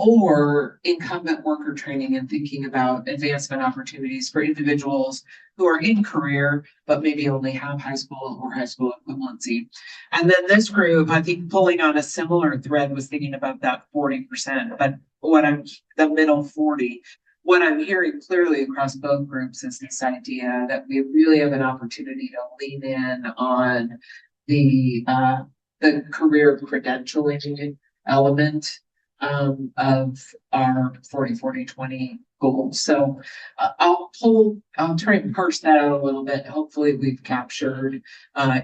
P: or incumbent worker training and thinking about advancement opportunities for individuals who are in career, but maybe only have high school or high school equivalency. And then this group, I think pulling on a similar thread, was thinking about that 40%, but the middle 40. What I'm hearing clearly across both groups is this idea that we really have an opportunity to lean in on the career credentialing element of our 40-40-20 goals. So I'll try and parse that out a little bit. Hopefully we've captured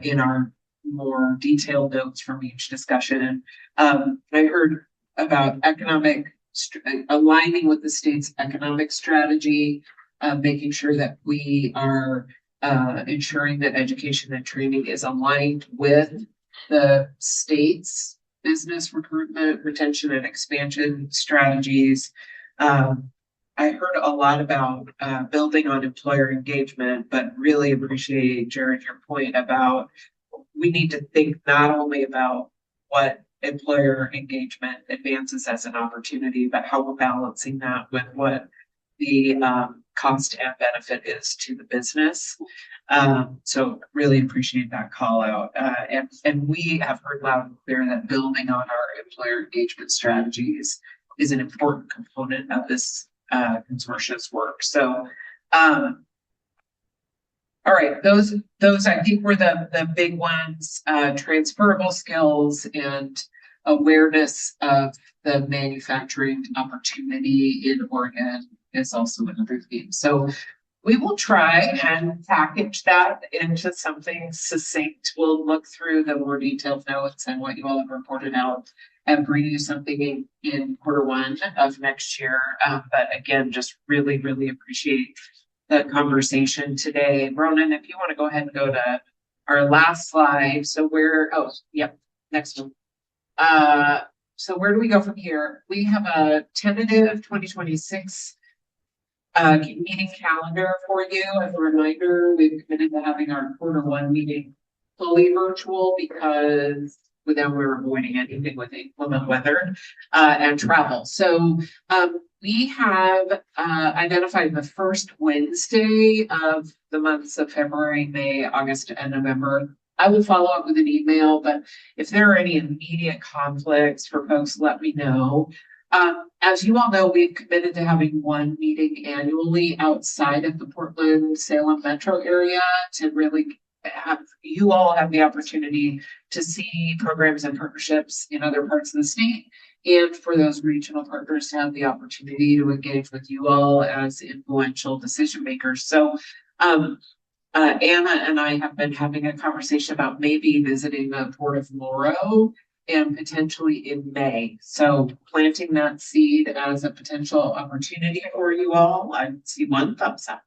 P: in our more detailed notes from each discussion. I heard about aligning with the state's economic strategy, making sure that we are ensuring that education and training is aligned with the state's business recruitment, retention, and expansion strategies. I heard a lot about building on employer engagement, but really appreciate, Jared, your point about we need to think not only about what employer engagement advances as an opportunity, but how we're balancing that with what the cost and benefit is to the business. So really appreciate that call out. And we have heard loud and clear that building on our employer engagement strategies is an important component of this consortium's work. So all right, those I think were the big ones. Transferable skills and awareness of the manufacturing opportunity in Oregon is also another theme. So we will try and package that into something succinct. We'll look through the more detailed notes and what you all have reported out and bring you something in Q1 of next year. But again, just really, really appreciate the conversation today. Ronan, if you want to go ahead and go to our last slide. So next one. So where do we go from here? We have a tentative 2026 meeting calendar for you. As a reminder, we've committed to having our Q1 meeting fully virtual because then we're avoiding anything with inclement weather and travel. So we have identified the first Wednesday of the months of February, May, August, and November. I will follow up with an email, but if there are any immediate conflicts for folks, let me know. As you all know, we've committed to having one meeting annually outside of the Portland, Salem metro area to really have you all have the opportunity to see programs and partnerships in other parts of the state, and for those regional partners to have the opportunity to engage with you all as influential decision makers. So Anna and I have been having a conversation about maybe visiting the Port of Morrow and potentially in May. So planting that seed as a potential opportunity for you all. I see one thumbs up.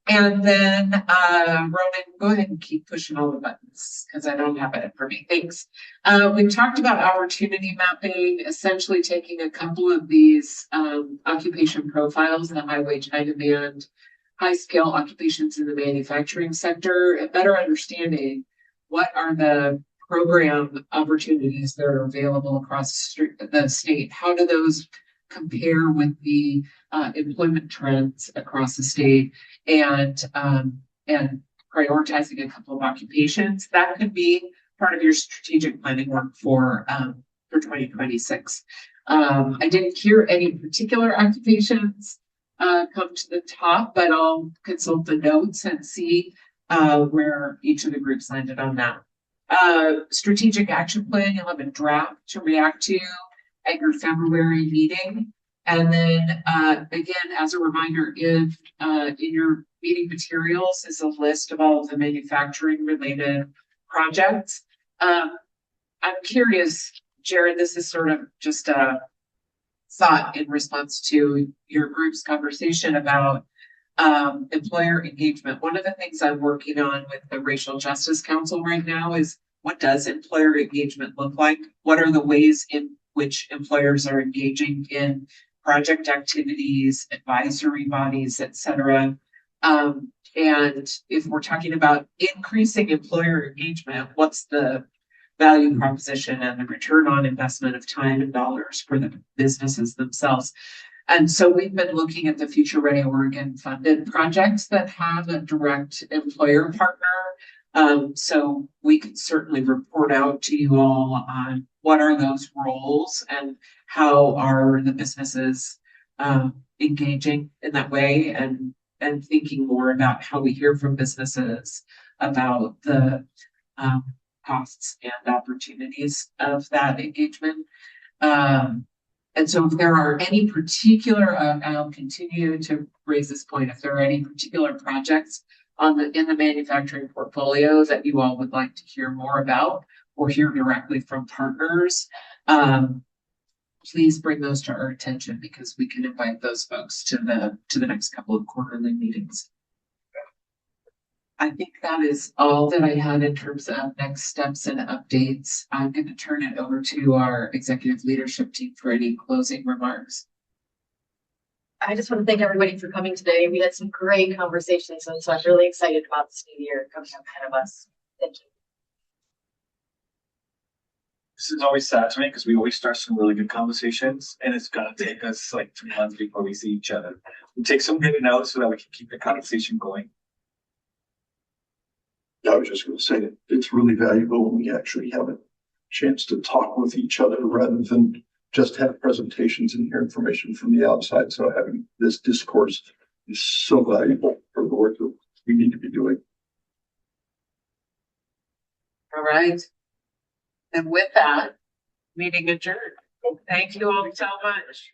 P: And then Ronan, go ahead and keep pushing all the buttons because I don't have it for me. Thanks. We've talked about opportunity mapping, essentially taking a couple of these occupation profiles, the high wage, high demand, high skill occupations in the manufacturing sector, and better understanding what are the program opportunities that are available across the state. How do those compare with the employment trends across the state, and prioritizing a couple of occupations that could be part of your strategic planning work for 2026. I didn't hear any particular occupations come to the top, but I'll consult the notes and see where each of the groups landed on that. Strategic action plan, you'll have a draft to react to.
Q: at your February meeting. And then, again, as a reminder, if, in your meeting materials is a list of all of the manufacturing related projects. I'm curious, Jared, this is sort of just a thought in response to your group's conversation about employer engagement. One of the things I'm working on with the Racial Justice Council right now is what does employer engagement look like? What are the ways in which employers are engaging in project activities, advisory bodies, et cetera? And if we're talking about increasing employer engagement, what's the value proposition and the return on investment of time and dollars for the businesses themselves? And so we've been looking at the Future Ready Oregon funded projects that have a direct employer partner. So we could certainly report out to you all on what are those roles and how are the businesses engaging in that way, and thinking more about how we hear from businesses about the costs and opportunities of that engagement. And so if there are any particular, I'll continue to raise this point, if there are any particular projects in the manufacturing portfolio that you all would like to hear more about or hear directly from partners, please bring those to our attention, because we can invite those folks to the next couple of quarterly meetings. I think that is all that I had in terms of next steps and updates. I'm going to turn it over to our executive leadership team for any closing remarks.
G: I just want to thank everybody for coming today. We had some great conversations, and so I'm really excited about this new year coming up ahead of us. Thank you.
R: This is always sad to me because we always start some really good conversations, and it's gonna take us like 2 months before we see each other. We take some good notes so that we can keep the conversation going.
F: I was just going to say that it's really valuable when we actually have a chance to talk with each other rather than just have presentations and hear information from the outside. So having this discourse is so valuable for the work that we need to be doing.
Q: All right. And with that, meeting adjourned. Thank you all so much.